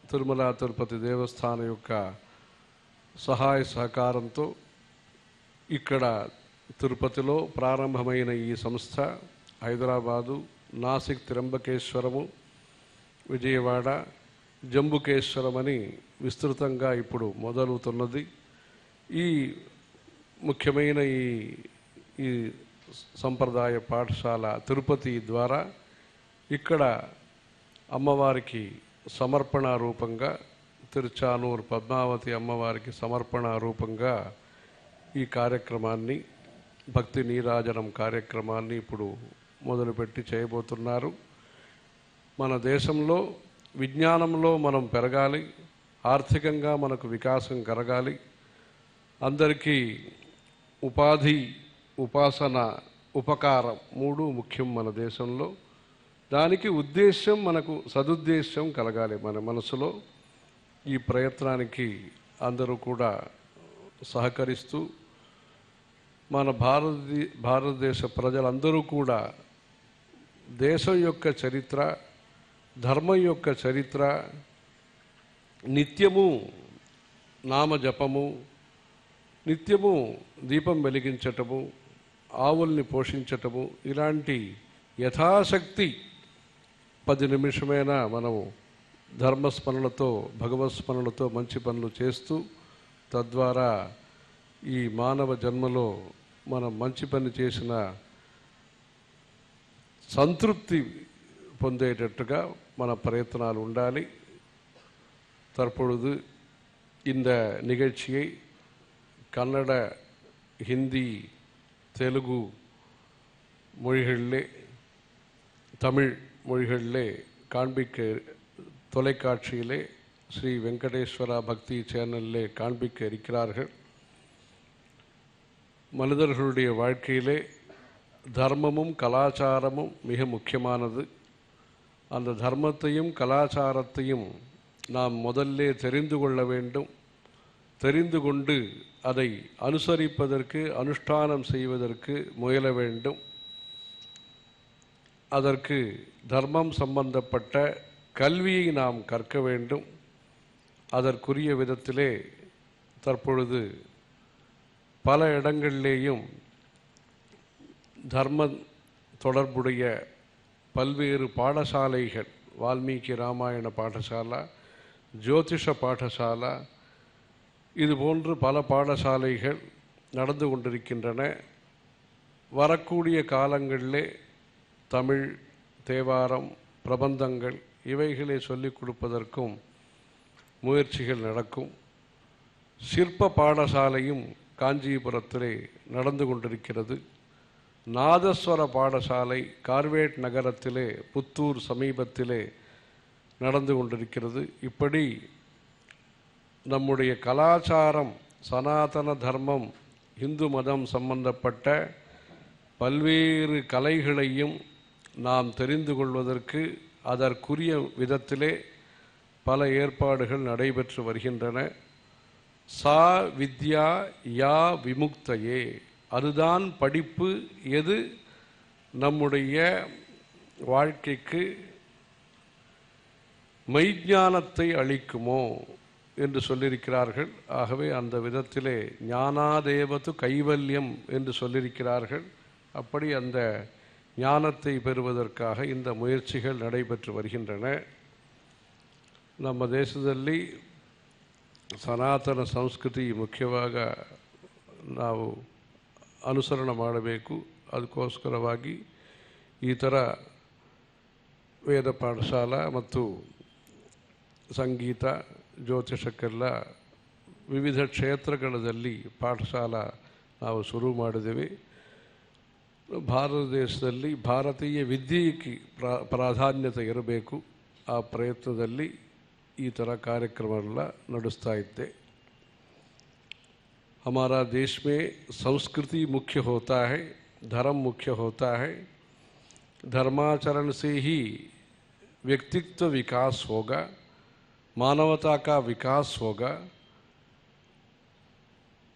తిరుమల తిరుపతి దేవస్థానం యొక్క సహాయ సహకారంతో ఇక్కడ తిరుపతిలో ప్రారంభమైన ఈ సంస్థ హైదరాబాదు, నాసిక్ త్ర్యంబకేశ్వరము, విజయవాడ, జంబుకేశ్వరం అని విస్తృతంగా ఇప్పుడు మొదలవుతున్నది. ఈ ముఖ్యమైన ఈ సంప్రదాయ పాఠశాల తిరుపతి ద్వారా ఇక్కడ అమ్మవారికి సమర్పణ రూపంగా, తిరుచానూరు పద్మావతి అమ్మవారికి సమర్పణ రూపంగా ఈ కార్యక్రమాన్ని, భక్తి నీరాజనం కార్యక్రమాన్ని ఇప్పుడు మొదలుపెట్టి చేయబోతున్నారు. మన దేశంలో విజ్ఞానంలో మనం పెరగాలి, ఆర్థికంగా మనకు వికాసం కలగాలి, అందరికీ ఉపాధి, ఉపాసన, ఉపకారం మూడు ముఖ్యం మన దేశంలో. దానికి ఉద్దేశ్యం, మనకు సదుద్దేశం కలగాలి మన మనసులో. ఈ ప్రయత్నానికి అందరూ కూడా సహకరిస్తూ మన భారతదేశ ప్రజలందరూ కూడా దేశం యొక్క చరిత్ర, ధర్మం యొక్క చరిత్ర, నిత్యము నామజపము, నిత్యము దీపం వెలిగించటము, ఆవుల్ని పోషించటము, ఇలాంటి యథాశక్తి 10 నిమిషమైనా మనము ధర్మస్మరణతో, భగవత్స్మరణతో మంచి పనులు చేస్తూ, తద్వారా ఈ మానవ జన్మలో మనం మంచి పని చేసిన సంతృప్తి పొందేటట్టుగా మన ప్రయత్నాలు ఉండాలి. தற்பொழுது இந்த நிகழ்ச்சியை கன்னட, ஹிந்தி, தெலுங்கு மொழிகளிலே, தமிழ் மொழிகளிலே காண்பிக்க, தொலைக்காட்சியிலே ஸ்ரீ வெங்கடேஸ்வரா பக்தி சேனலிலே காண்பிக்க இருக்கிறார்கள். மனிதர்களுடைய வாழ்க்கையிலே தர்மமும் கலாச்சாரமும் மிக முக்கியமானது. அந்த தர்மத்தையும் கலாச்சாரத்தையும் நாம் முதல்ல தெரிந்து கொள்ள வேண்டும். தெரிந்து கொண்டு அதை அனுசரிப்பதற்கு, அனுஷ்டானம் செய்வதற்கு முயல வேண்டும். அதற்கு தர்மம் சம்பந்தப்பட்ட கல்வியை நாம் கற்க வேண்டும். அதற்குரிய விதத்திலே தற்பொழுது பல இடங்களிலேயும் தர்ம தொடர்புடைய பல்வேறு பாடசாலைகள், வால்மீகி ராமாயண பாடசாலா, ஜோதிஷ பாடசாலா, இது போன்று பல பாடசாலைகள் நடந்து கொண்டிருக்கின்றன. வரக்கூடிய காலங்களிலே தமிழ், தேவாரம், பிரபந்தங்கள் இவைகளை சொல்லிக் கொடுப்பதற்கும் முயற்சிகள் நடக்கும். சிற்ப பாடசாலையும் காஞ்சிபுரத்திலே நடந்து கொண்டிருக்கிறது. நாதஸ்வர பாடசாலை கார்வேட் நகரத்திலே, புத்தூர் சமீபத்திலே நடந்து கொண்டிருக்கிறது. இப்படி நம்முடைய கலாச்சாரம், சனாதன தர்மம், இந்து மதம் சம்பந்தப்பட்ட பல்வேறு கலைகளையும் நாம் தெரிந்து கொள்வதற்கு அதற்குரிய விதத்திலே பல ஏற்பாடுகள் நடைபெற்று வருகின்றன. சா வித்யா யா விமுக்தயே, அதுதான் படிப்பு, எது நம்முடைய வாழ்க்கைக்கு மெய்ஞானத்தை அளிக்குமோ என்று சொல்லியிருக்கிறார்கள். ஆகவே அந்த விதத்திலே ஞானாதேவது கைவல்யம் என்று சொல்லியிருக்கிறார்கள். அப்படி அந்த ஞானத்தை பெறுவதற்காக இந்த முயற்சிகள் ನಡೀಬೆಟ್ಟು வருகின்றன. ನಮ್ಮ ದೇಶದಲ್ಲಿ ಸನಾತನ ಸಂಸ್ಕೃತಿ ಮುಖ್ಯವಾಗಿ ನಾವು ಅನುಸರಣೆ ಮಾಡಬೇಕು. ಅದಕ್ಕೋಸ್ಕರವಾಗಿ ಈ ಥರ ವೇದ ಪಾಠಶಾಲಾ ಮತ್ತು ಸಂಗೀತ ಜ್ಯೋತಿಷಕ್ಕೆಲ್ಲ ವಿವಿಧ ಕ್ಷೇತ್ರಗಳಲ್ಲಿ ಪಾಠಶಾಲಾ ನಾವು ಶುರು ಮಾಡಿದ್ದೇವೆ. ಭಾರತ ದೇಶದಲ್ಲಿ ಭಾರತೀಯ ವಿದ್ಯೆಗೆ ಪ್ರಾಧಾನ್ಯತೆ ಇರಬೇಕು. ಆ ಪ್ರಯತ್ನದಲ್ಲಿ ಈ ಥರ ಕಾರ್ಯಕ್ರಮಗಳೆಲ್ಲ ನಡೆಸ್ತಾ ಇದ್ದೆ. हमारा देश में संस्कृति मुख्य होता है, धर्म मुख्य होता है. धर्माचरण से ही व्यक्तित्व विकास होगा, मानवता का विकास होगा.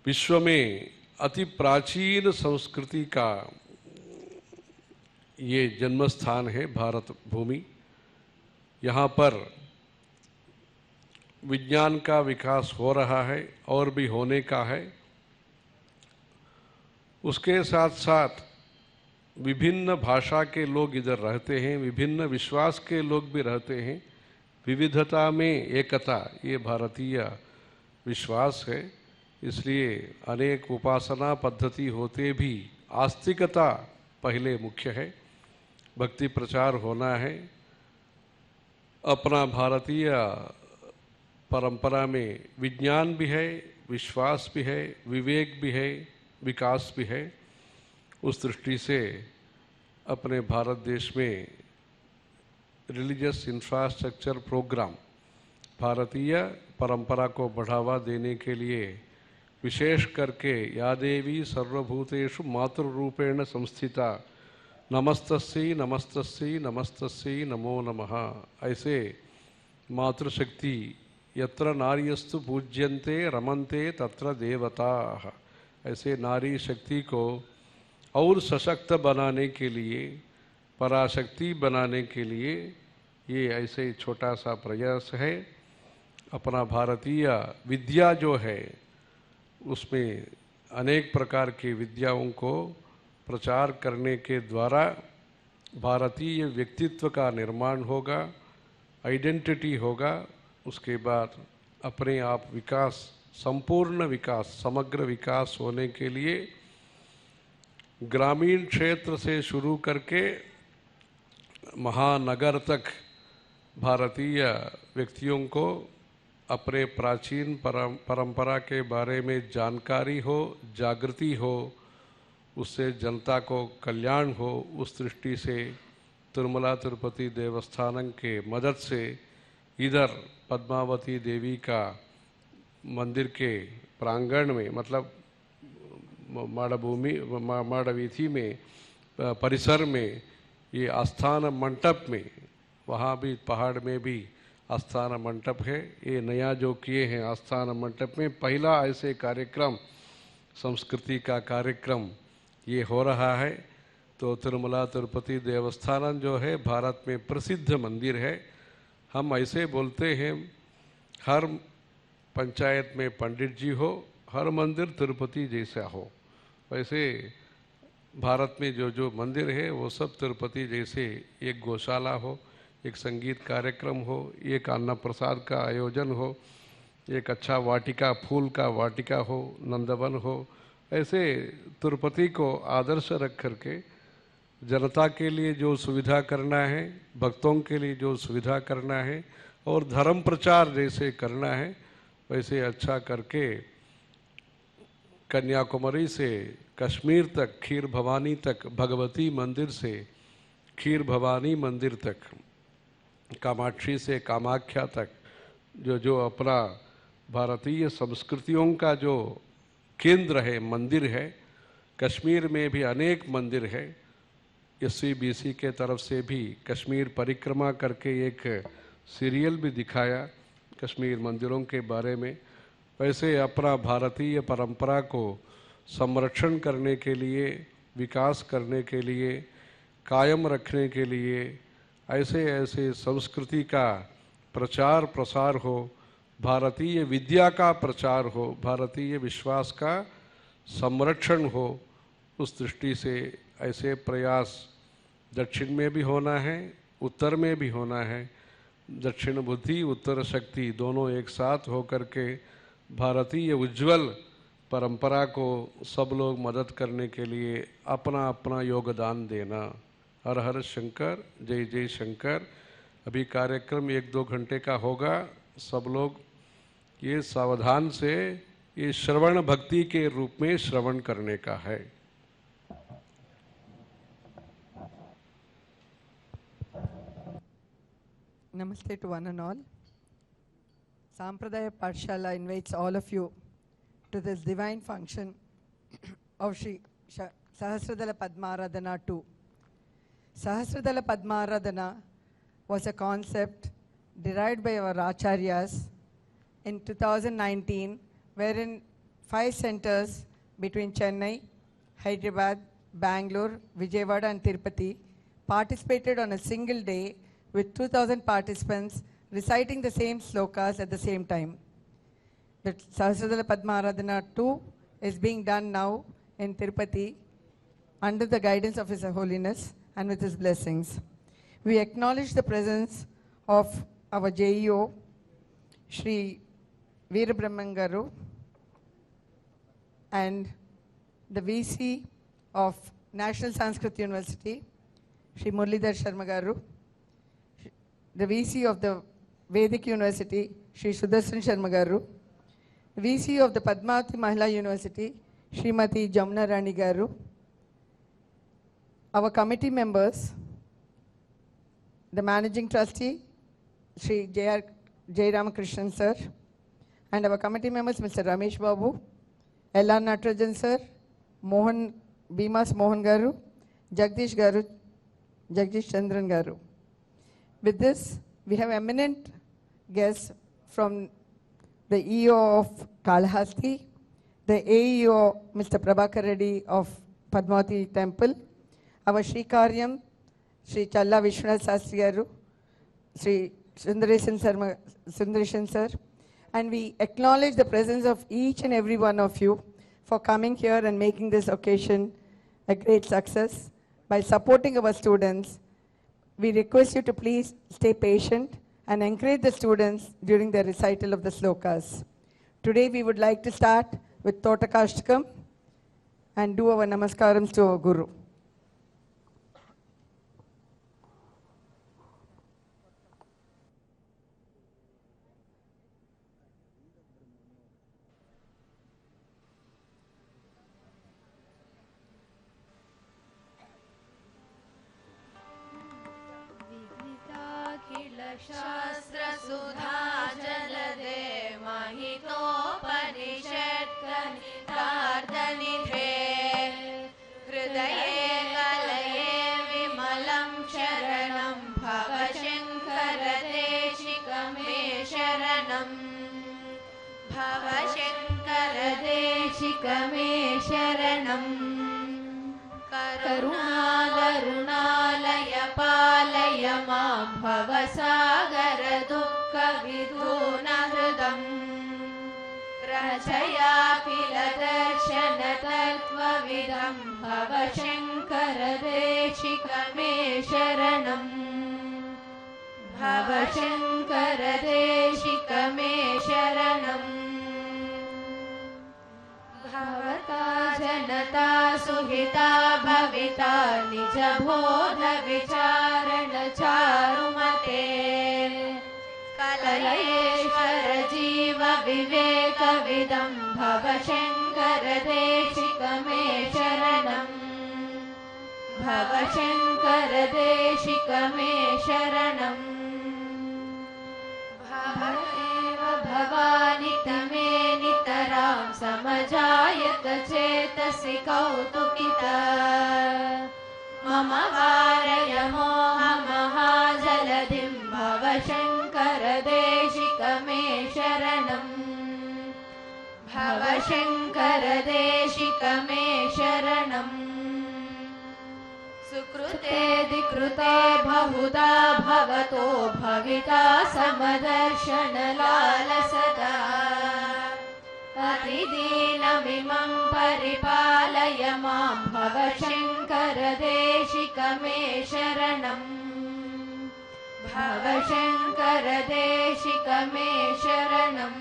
विश्व में अति प्राचीन संस्कृति का ये जन्मस्थान है भारत भूमि. यहाँ पर विज्ञान का विकास हो रहा है और भी होने का है. उसके साथ साथ विभिन्न भाषा के लोग इधर रहते हैं, विभिन्न विश्वास के लोग भी रहते हैं. विविधता में एकता, ये भारतीय विश्वास है. इसलिए अनेक उपासना पद्धति होते भी आस्तिकता पहले मुख्य है. भक्ति प्रचार होना है. अपना भारतीय परंपरा में विज्ञान भी है, विश्वास भी है, विवेक भी है, विकास भी है. उस दृष्टि से अपने भारत देश में रिलीजियस इंफ्रास्ट्रक्चर प्रोग्राम भारतीय परंपरा को बढ़ावा देने के लिए विशेष करके या देवी सर्वभूतेषु मातृरूपेण संस्थिता नमस्तस्यै नमस्तस्यै नमस्तस्यै नमो नमः, ऐसे मातृशक्ति यत्र नार्यस्तु पूज्यन्ते रमन्ते तत्र देवताः, ऐसे नारी शक्ति को और सशक्त बनाने के लिए, पराशक्ति बनाने के लिए ये ऐसे छोटा सा प्रयास है. अपना भारतीय विद्या जो है उसमें अनेक प्रकार की विद्याओं को प्रचार करने के द्वारा भारतीय व्यक्तित्व का निर्माण होगा, आइडेंटिटी होगा. उसके बाद अपने आप विकास, संपूर्ण विकास, समग्र विकास होने के लिए ग्रामीण क्षेत्र से शुरू करके महानगर तक भारतीय व्यक्तियों को अपने प्राचीन परंपरा के बारे में जानकारी हो, जागृति हो, उससे जनता को कल्याण हो. उस दृष्टि से तिरुमला तिरुपति देवस्थानम के मदद से इधर पद्मावती देवी का मंदिर के प्रांगण में, मतलब माड़भूमि माड़वीथी में परिसर में ये आस्थान मंडप में, वहाँ भी पहाड़ में भी आस्थान मंडप है. ये नया जो किए हैं आस्थान मंडप में पहला ऐसे कार्यक्रम, संस्कृति का कार्यक्रम ये हो रहा है. तो तिरुमला तिरुपति देवस्थानम जो है भारत में प्रसिद्ध मंदिर है. हम ऐसे बोलते हैं हर पंचायत में पंडित जी हो, हर मंदिर तिरुपति जैसा हो. वैसे भारत में जो जो मंदिर है वो सब तिरुपति जैसे, एक गौशाला हो, एक संगीत कार्यक्रम हो, एक अन्न प्रसाद का आयोजन हो, एक अच्छा वाटिका, फूल का वाटिका हो, नंदवन हो, ऐसे तिरुपति को आदर्श रख करके जनता के लिए जो सुविधा करना है, भक्तों के लिए जो सुविधा करना है और धर्म प्रचार जैसे करना है वैसे अच्छा करके कन्याकुमारी से कश्मीर तक, खीर भवानी तक, भगवती मंदिर से खीर भवानी मंदिर तक, कामाक्षी से कामाख्या तक जो जो अपना भारतीय संस्कृतियों का जो केंद्र है, मंदिर है, कश्मीर में भी अनेक मंदिर है। SCBC के तरफ से भी कश्मीर परिक्रमा करके एक सीरियल भी दिखाया कश्मीर मंदिरों के बारे में। वैसे अपना भारतीय परंपरा को संरक्षण करने के लिए, विकास करने के लिए, कायम रखने के लिए ऐसे ऐसे संस्कृति का प्रचार प्रसार हो, भारतीय विद्या का प्रचार हो, भारतीय विश्वास का संरक्षण हो, उस दृष्टि से ऐसे प्रयास दक्षिण में भी होना है, उत्तर में भी होना है। दक्षिण बुद्धि उत्तर शक्ति दोनों एक साथ होकर के भारतीय उज्जवल परंपरा को सब लोग मदद करने के लिए अपना अपना योगदान देना। हर हर शंकर, जय जय शंकर। अभी कार्यक्रम 1-2 घंटे का होगा। सब लोग ये सावधान से ये श्रवण भक्ति के रूप में श्रवण करने का है। Namaste to one and all. Sampradaya Pathshala invites all of you to this divine function of Sri Sahasradala Padmaradhana 2. Sahasradala Padmaradhana was a concept derived by our Acharyas in 2019, wherein 5 centers between Chennai, Hyderabad, Bangalore, Vijayawada and Tirupati participated on a single day with 2,000 participants reciting the same slokas at the same time. The Sahasradala Padmaradhana 2 is being done now in Tirupati under the guidance of His Holiness and with his blessings. We acknowledge the presence of our JEO, Shri Veerabrahman Garu, and the VC of National Sanskrit University, Shri Muralidhar Sharma Garu, the VC of the Vedic University, Shri Sudarshan Sharma Garu, the VC of the Padmavati Mahila University, Srimati Jamna Rani Garu, our committee members, the Managing Trustee, Shri J. Ramakrishnan Sir, and our committee members, Mr. Ramesh Babu, L.R. Natarajan Sir, Bhimas Mohan Garu, Jagdish Chandran Garu. With this, we have eminent guests from the EO of Kalahasti, the AEO, Mr. Prabhakar Reddy of Padmavati Temple, our Shri Karyam, Shri Challa Vishwanath Sastri Garu, Shri Sundareshan Sir, and we acknowledge the presence of each and every one of you for coming here and making this occasion a great success. By supporting our students, we request you to please stay patient and encourage the students during the recital of the slokas. Today we would like to start with Totakashtakam and do our namaskarams to our Guru. शास्त्रसुधा जलदे महितोपनिषत्कनितार्दनिधे हृदये कलये विमलं शरणं भवशङ्कर देशिकमे शरणं भवशङ्कर देशिकमे शरणं करुणालय पालय मां भवसागर दुःख विधून हृदं रचयाखिल दर्शन तत्त्वविदं भवशङ्कर देशिकमे शरणं भवशङ्कर देशिक मे शरणम् भवता जनता सुहिता भविता निज बोध विचारण चारुमते कलयेश्वर जीव विवेक विदं भवशङ्कर देशिक मे शरणम् भवशङ्कर देशिक मे शरणम् भवेव भवानि तमे नितरां समजायत चेतसि कौतुकिता मम वारय मोहमहाजलधिं भवशङ्कर देशिक मे शरणम् भवशङ्कर देशिक मे शरणम् सुकृते दिकृते बहुधा भवतो भविता समदर्शन लालसदा अतिदीनमिमं परिपालय मां भवशङ्कर देशिक मे शरणम् भवशङ्कर देशिक मे शरणम्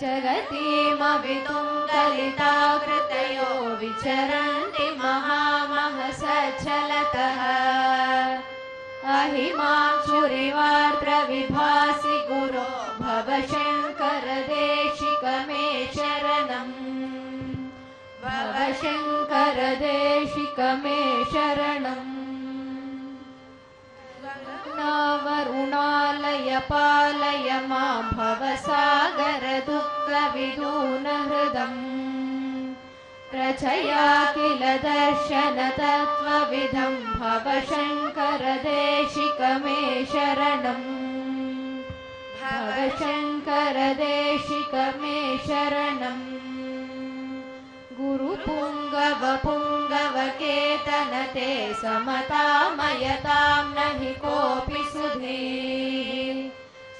जगतीमवितुं कलिताकृतयो विचरन्ति महामहसच्छलतः अहिमाक्षुरिवार्त्रविभासि गुरो भवशङ्कर देशिक मे शरणम् भवशङ्कर देशिक मे शरणम् वरुणालय पालय मां भवसागर दुःखविदून हृदम् रचया किल दर्शन तत्त्वविदं भवशङ्कर देशिक मे शरणम् भवशङ्कर देशिक मे शरणम् गुरुपुङ्गव पुङ्गवकेतन ते समतामयतां न हि कोऽपि सुधीः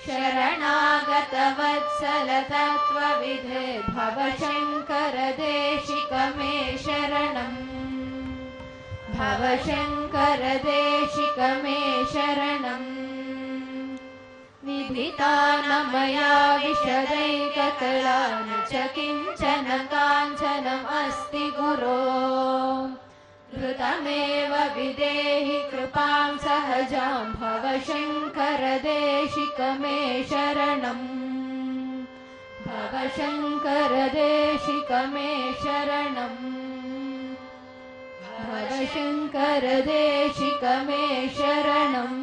शरणागतवत्सल तत्त्वविधे भवशङ्कर देशिक मे शरणम् भवशङ्कर देशिक मे शरणम् विधितान मया विशदैककला न च किञ्चन काञ्चनम् अस्ति गुरो धृतमेव विदेहि कृपां सहजां भवशङ्कर देशिक मे शरणम् भवशङ्कर देशिक मे शरणम् भवशङ्कर देशिक मे शरणम्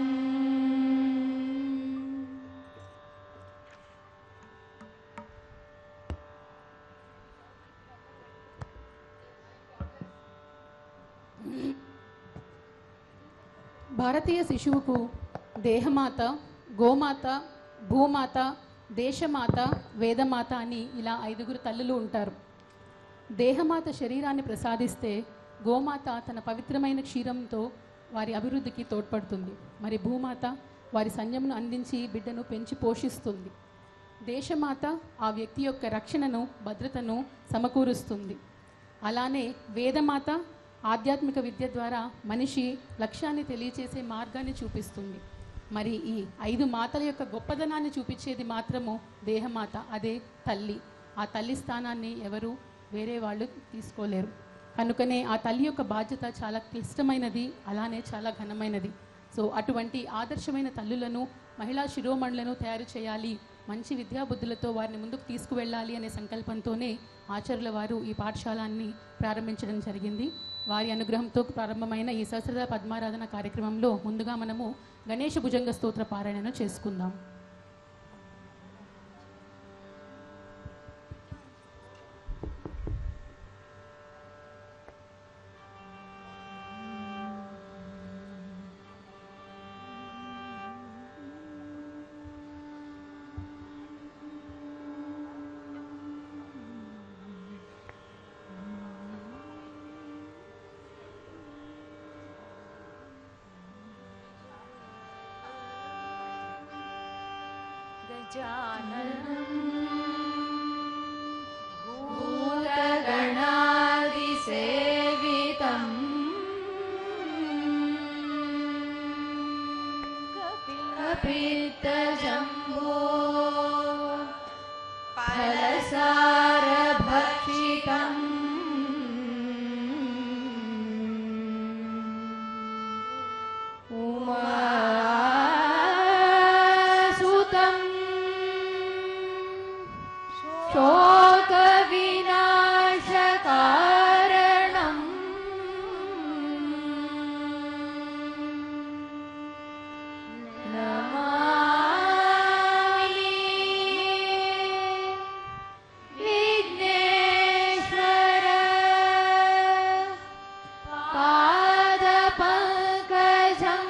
భారతీయ శిశువుకు దేహమాత, గోమాత, భూమాత, దేశమాత, వేదమాత అని ఇలా 5 తల్లులు ఉంటారు. దేహమాత శరీరాన్ని ప్రసాదిస్తే గోమాత తన పవిత్రమైన క్షీరంతో వారి అభివృద్ధికి తోడ్పడుతుంది. మరి భూమాత వారి సంయమను అందించి బిడ్డను పెంచి పోషిస్తుంది. దేశమాత ఆ వ్యక్తి యొక్క రక్షణను, భద్రతను సమకూరుస్తుంది. అలానే వేదమాత ఆధ్యాత్మిక విద్య ద్వారా మనిషి లక్ష్యాన్ని తెలియచేసే మార్గాన్ని చూపిస్తుంది. మరి ఈ 5 మాతల యొక్క గొప్పదనాన్ని చూపించేది మాత్రము దేహమాత, అదే తల్లి. ఆ తల్లి స్థానాన్ని ఎవరు వేరే వాళ్ళు తీసుకోలేరు. కనుకనే ఆ తల్లి యొక్క బాధ్యత చాలా క్లిష్టమైనది, అలానే చాలా ఘనమైనది. సో అటువంటి ఆదర్శమైన తల్లులను, మహిళా శిరోమణులను తయారు చేయాలి, మంచి విద్యాబుద్ధులతో వారిని ముందుకు తీసుకువెళ్ళాలి అనే సంకల్పంతోనే ఆచార్యుల వారు ఈ పాఠశాలాన్ని ప్రారంభించడం జరిగింది. వారి అనుగ్రహంతో ప్రారంభమైన ఈ సహస్రదళ పద్మారాధన కార్యక్రమంలో ముందుగా మనము గణేష భుజంగ స్తోత్ర పారాయణను చేసుకుందాం. भूतगणादिसेवितम् पित्तजम्बो फलसारभक्षितम् उमासुतं शोकविनाशकारणम् नमामि विघ्नेश्वर पादपङ्कजम्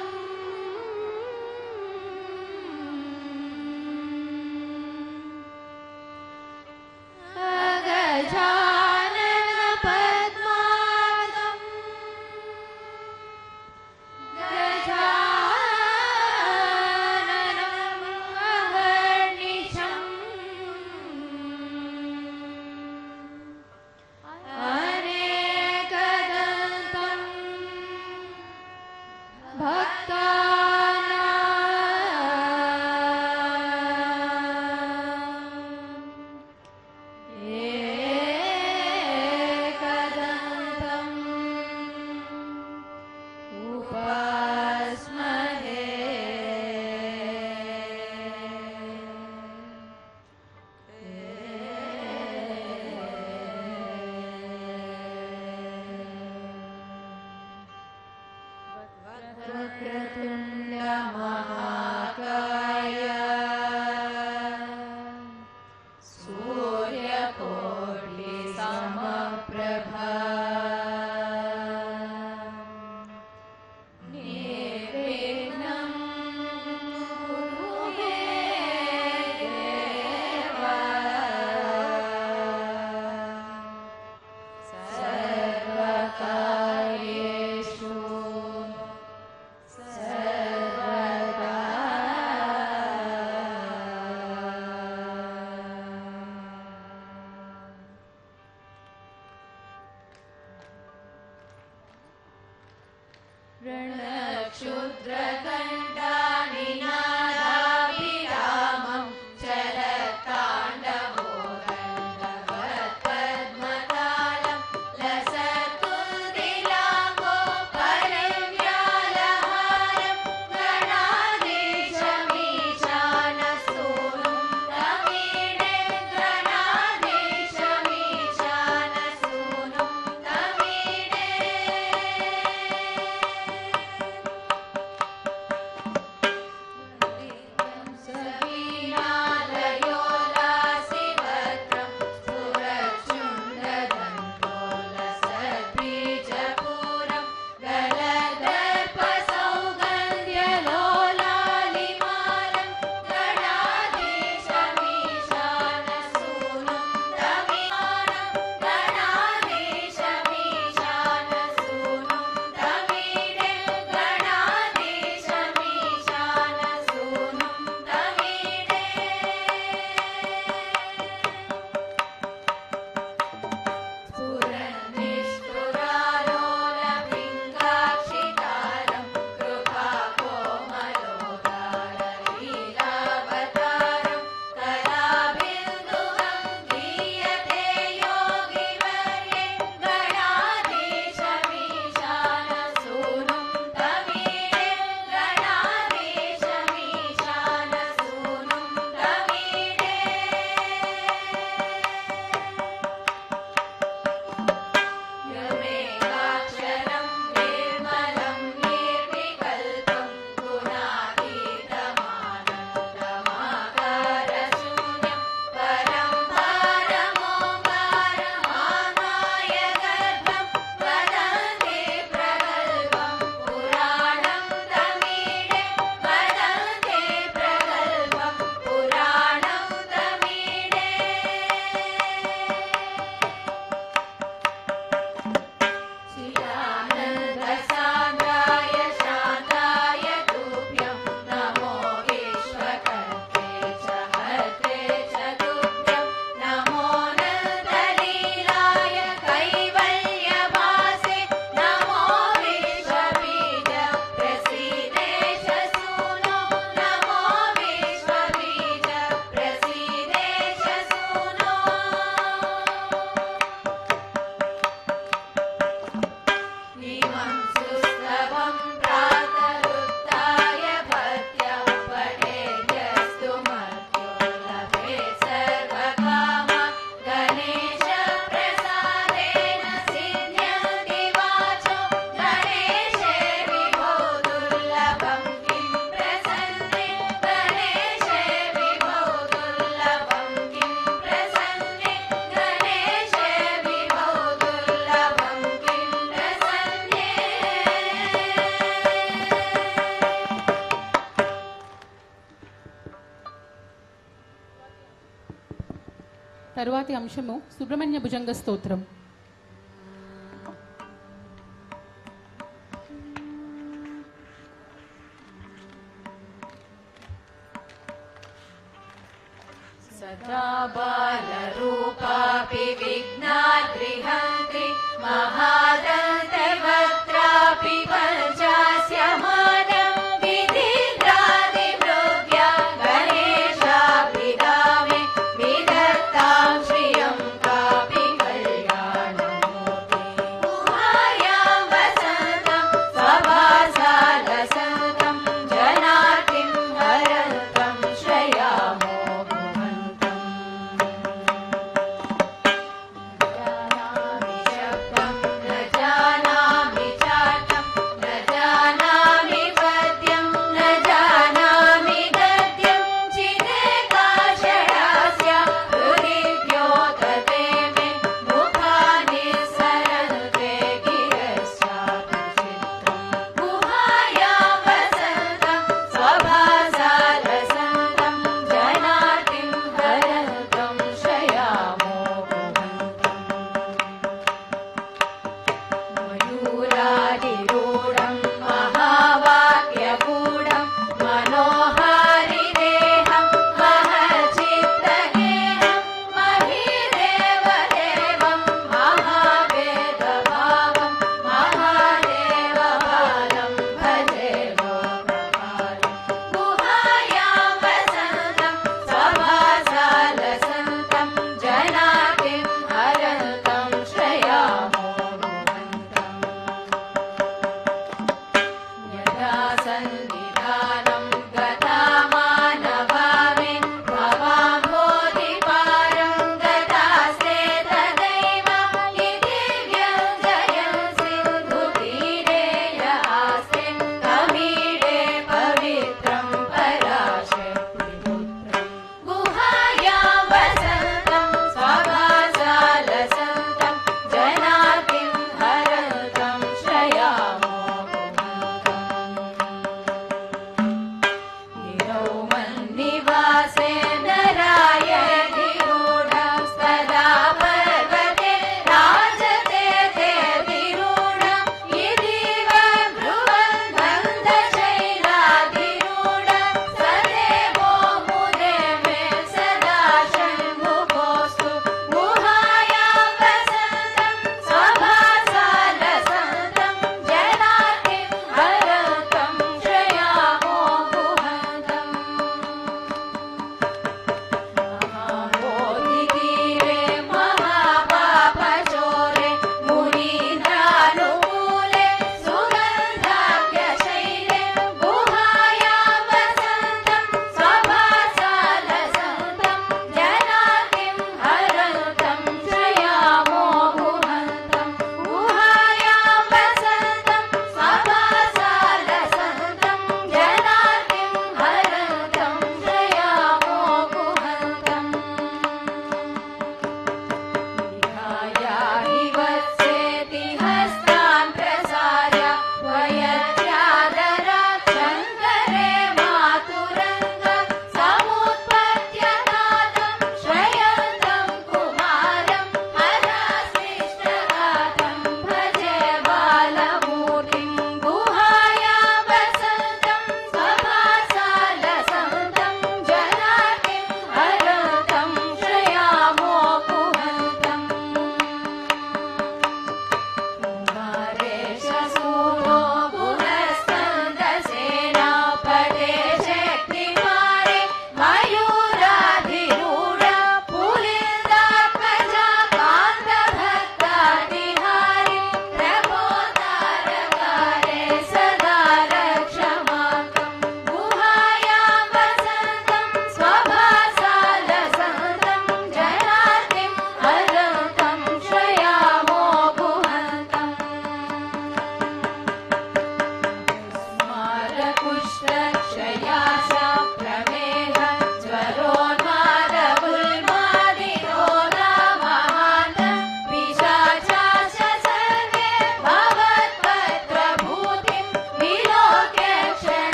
गजानन पद्मार्कम् गजाननम् अहर्निशम् अनेकदन्तम् भक्तानाम् एकदन्तम् उपास्महे वक्रतुण्ड महाकाय सूर्यकोटि समप्रभा निर्विघ्नं कुरु मे देव सर्वकार्येषु सर्वदा रणक्षुद्रकण्ठानिनादाभिरामं चलत्ताण्डवो दण्डवत्पद्मतालं लसत्कुन्दिलाङ्गो परिव्यालहारं गणाधीशमीशानस्तूलं तमीडे गणाधीशमीशानस्तूलं तमीडे తరువాతి అంశము సుబ్రహ్మణ్య భుజంగ స్తోత్రం. सदा बालरूपापि विघ्नाद्रिहन्ति महादन्तवक्त्रापि पञ्चास्यमानं विधिन्द्रादिमृग्या गणेशाभिरामे विदत्तां श्रियं कापि कल्याणमूर्ति गुहायां वसन्तं सभासालसन्तं जनार्तिं हरन्तं श्रयामो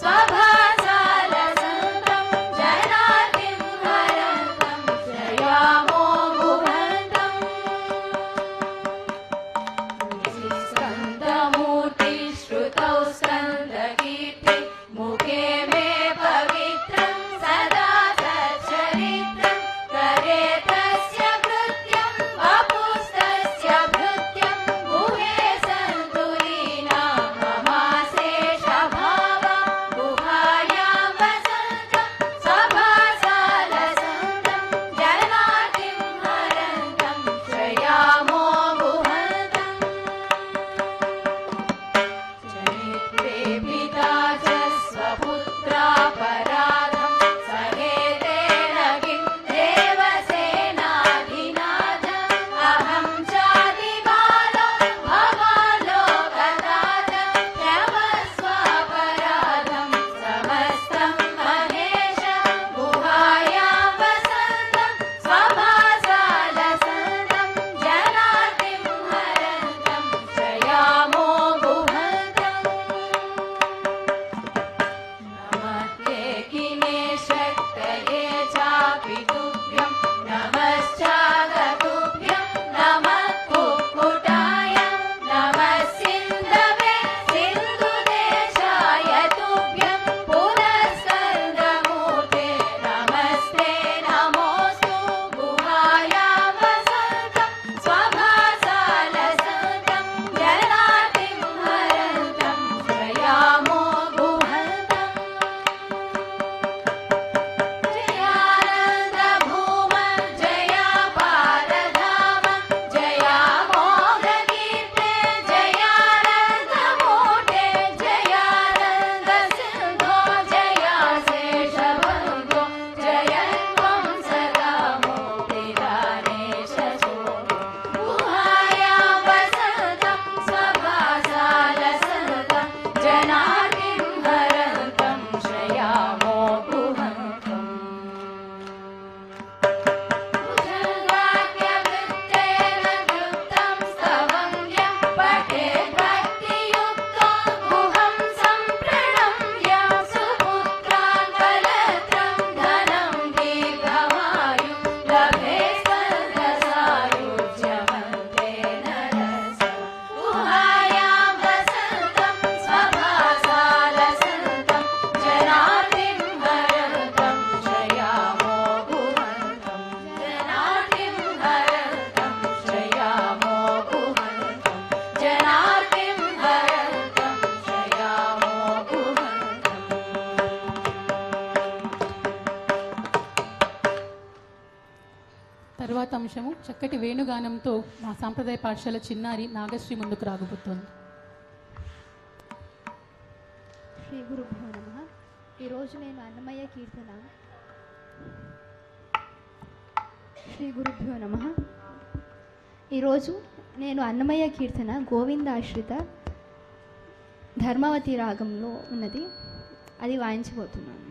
स्वभा నిమిషము చక్కటి వేణుగానంతో మా సాంప్రదాయ పాఠశాల చిన్నారి నాగశ్రీ ముందుకు రాగబోతోంది. శ్రీ గురుభ్యో నమః. ఈరోజు నేను అన్నమయ్య కీర్తన శ్రీ గురుభ్యో నమః. ఈరోజు నేను అన్నమయ్య కీర్తన గోవిందాశ్రిత ధర్మవతి రాగంలో ఉన్నది, అది వాయించబోతున్నాను.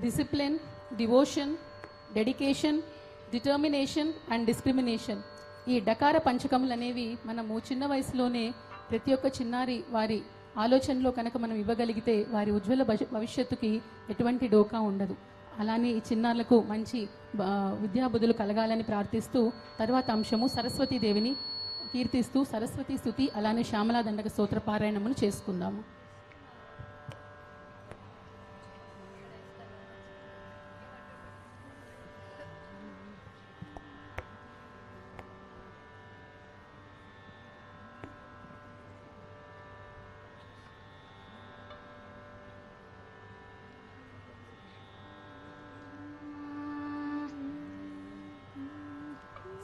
Discipline, devotion, dedication, determination and discrimination. ఈ డకార పంచకములు అనేవి మనము చిన్న వయసులోనే ప్రతి ఒక్క చిన్నారి వారి ఆలోచనలో కనుక మనం ఇవ్వగలిగితే వారి ఉజ్వల భవిష్యత్తుకి ఎటువంటి డోకా ఉండదు. అలానే ఈ చిన్నారులకు మంచి విద్యాబుద్ధులు కలగాలని ప్రార్థిస్తూ తర్వాత అంశము సరస్వతీదేవిని కీర్తిస్తూ సరస్వతీ స్తుతి అలానే శ్యామలా దండక స్తోత్ర పారాయణమును చేసుకుందాము.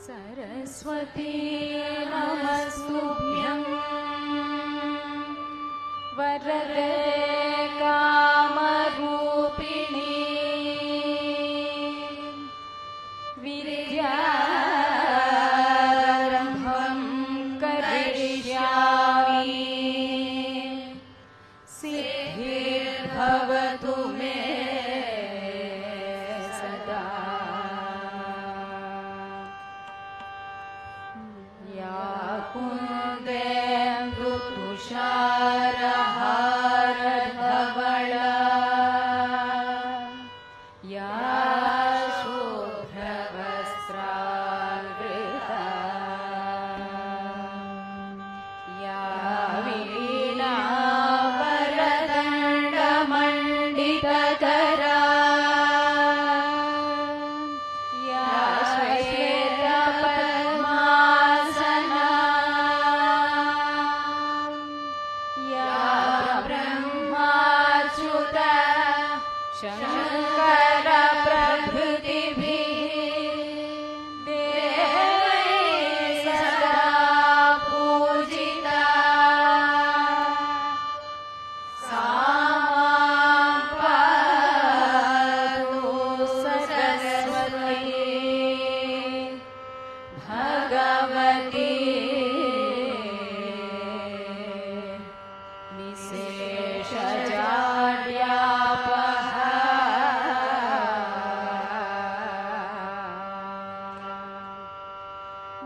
सरस्वती नमस्तुभ्यं वरदे कामरूपिणी विद्यारम्भं करिष्यामि सिद्धिर्भवतु मे सदा। कुन्देन्दुतुषारहारधवला या शुभ्रवस्त्रावृता या वीणावरदण्डमण्डितकरा या श्वेतपद्मासना या ब्रह्माच्युत शङ्कर प्रभृतिभिः देवैः सदा पूजिता सा मां पातु सरस्वती भगवती निशेषजाड्यापहा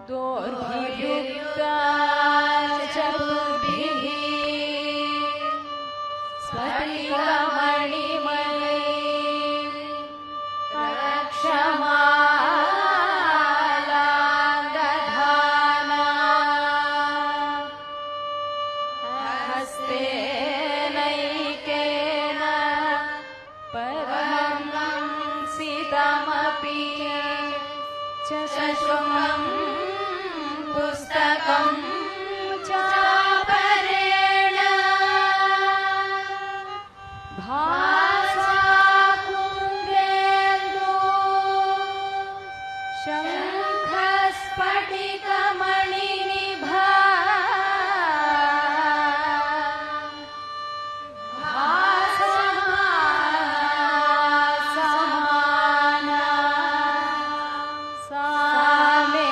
दोर्भिर्युक्ता चतुर्भिः स्फटिकमणिमयैः रक्षमाला दधाना हस्तेनैकेन परमं सितमपि चषुमं पुस्तकं चापरेण भासा कुन्देन्दु शङ्खस्फटिकमणिनिभा समाना सा मे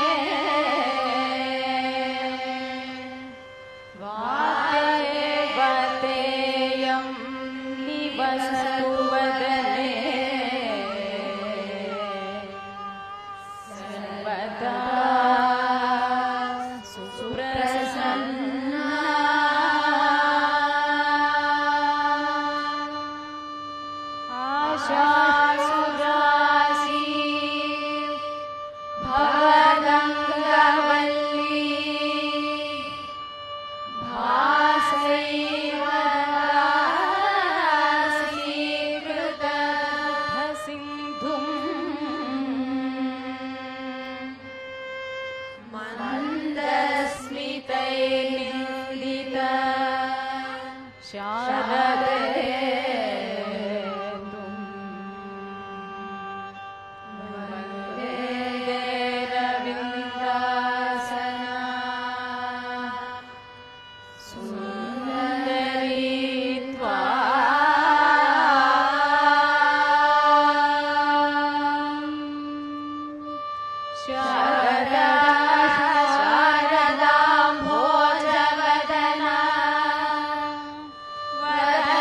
वाग्देवतेयं निवसतु वदने सर्वदा सुप्रसन्ना आशासुरासी भवदङ्गवल्ली भासैव दासीकृतसिन्धुं मन्दस्मितैर्निन्दिता शारदेन्दुं वन्दे रविन्दासना सुन्दरी शारदा शारदाम्भोजवदना वरदा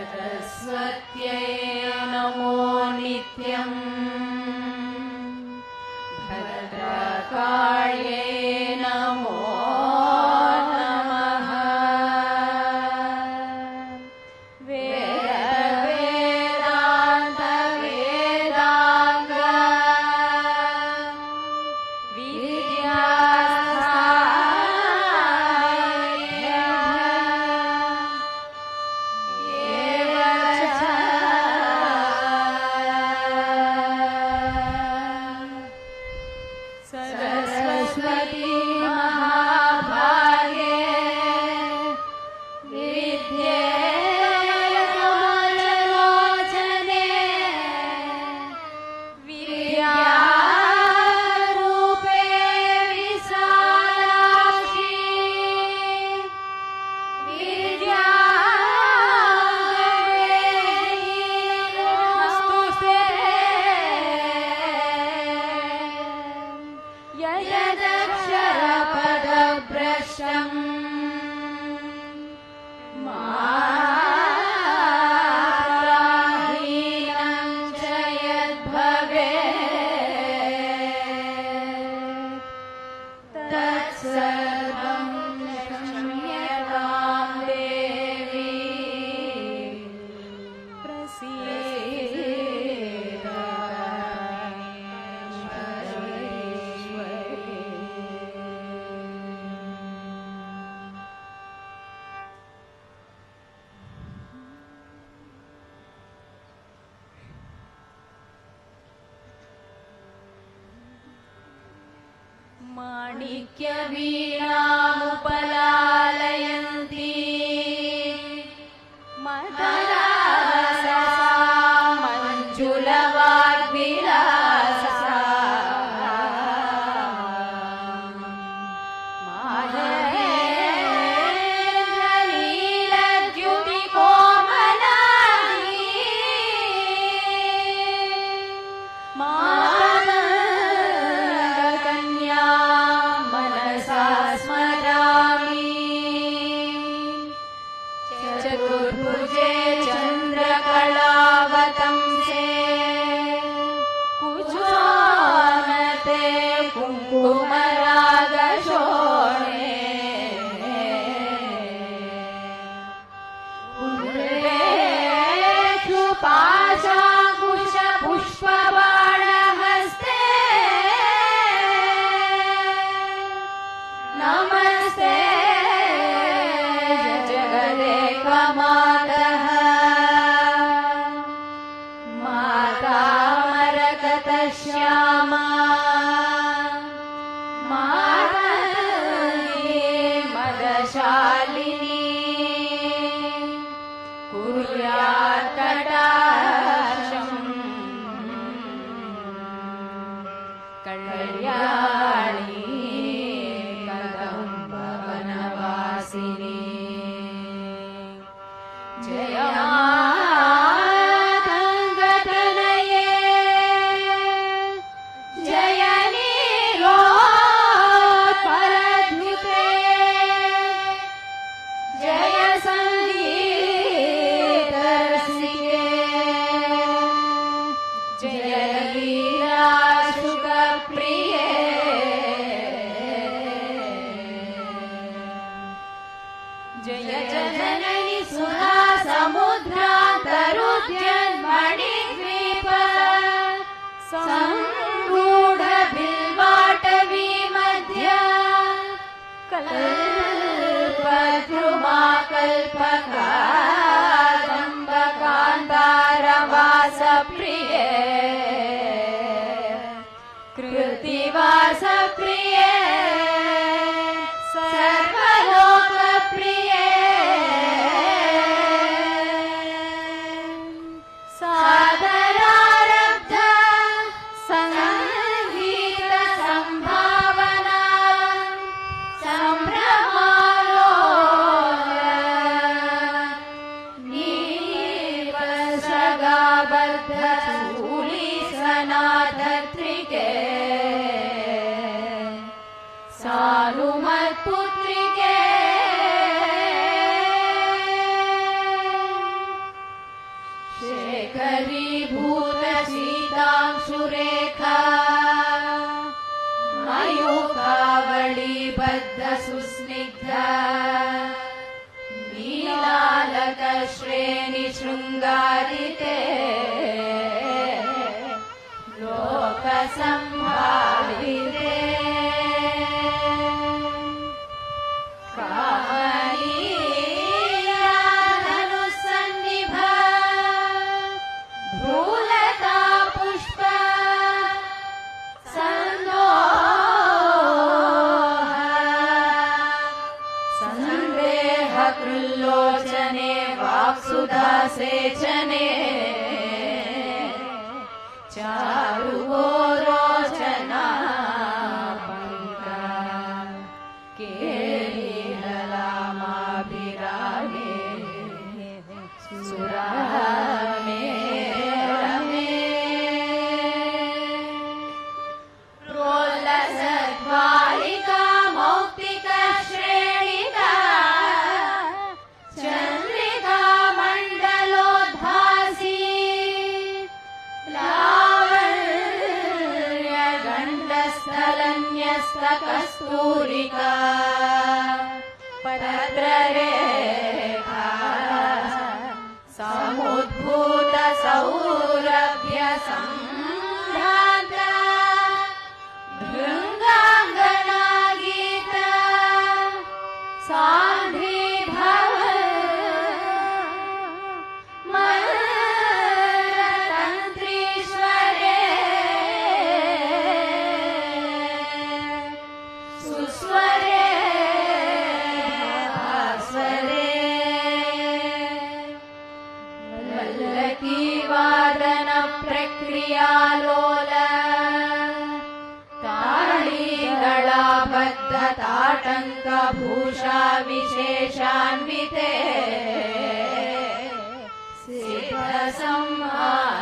सरस्वत्यै नमो नित्यम् भद्रकाल्यै नमो नमः वेदान्त वेदांग सरस्वती महाभागे विद्ये कमललोचने विद्यारूपे विशालाक्षी यदक्षरपदभ्रष्टम् मात्राहीनं च यद्भवेत् तत्सर्वं क्षम्यतां देवी प्रसीद माणिक्यवीणामुपलालयन्ती मदरासा मञ्जुलवाग्विलासा माहेन्द्रलीलद्युतिकोमलाङ्गी मानन्दकन्या मनसा स्मरामि चतुर्भुजे चन्द्रकलावतंसे कुजोनते कुङ्कुमरागशोणे पुण्ड्रेषु पाशाकुशपुष्पबाणहस्ते नमस्ते जगदेकमातः माता मरकतश्यामा मातङ्गी मदशालिनी कुर्यात् कटाक्षम् कल्याणी कदम्बवनवासिनी जय मातङ्गतनये जय नीलोत्पलद्युते जय सङ्गीतरसिके जय लीलाशुकप्रिये जय जननी सुधा समुद्रान्तरुद्यन्मणिद्वीप संरूढ बिल्वाटवी मध्य कल्पद्रुमा कल्पकादम्बकान्तारवासप्रिये कृतिवासप्रिये सर्वलोकप्रिये चाक्षुरेखा मयूखावळीबद्ध सुस्निग्धा नीलालकश्रेणि शृङ्गारिते लोकसंभाविते धनुसन्निभा भ्रूलता पुष्प संदेह कृल्लोचने वाक्सुधासेचने चारुगोरोचना पंका केलिहलामाभिरागे सुरामे रमे प्रोल्लसद्वालिका मौक्तिका श्रेणिका चन्द्रिका मण्डलोद्भासी लावण्यगण्डस्थलन्यस्तकस्तूरिका पत्ररेखा समुद्भूत सौरभ्य सम्भ्रान्ता भृङ्गाङ्गना गीता सान्धिभव मन्त्रतन्त्रीश्वरे सुस्वरे भास्वरे वल्लकी वादन प्रक्रियालोल ताळीगळाबद्ध ताटङ्क भूषा विशेषान्विते सिद्धसंहार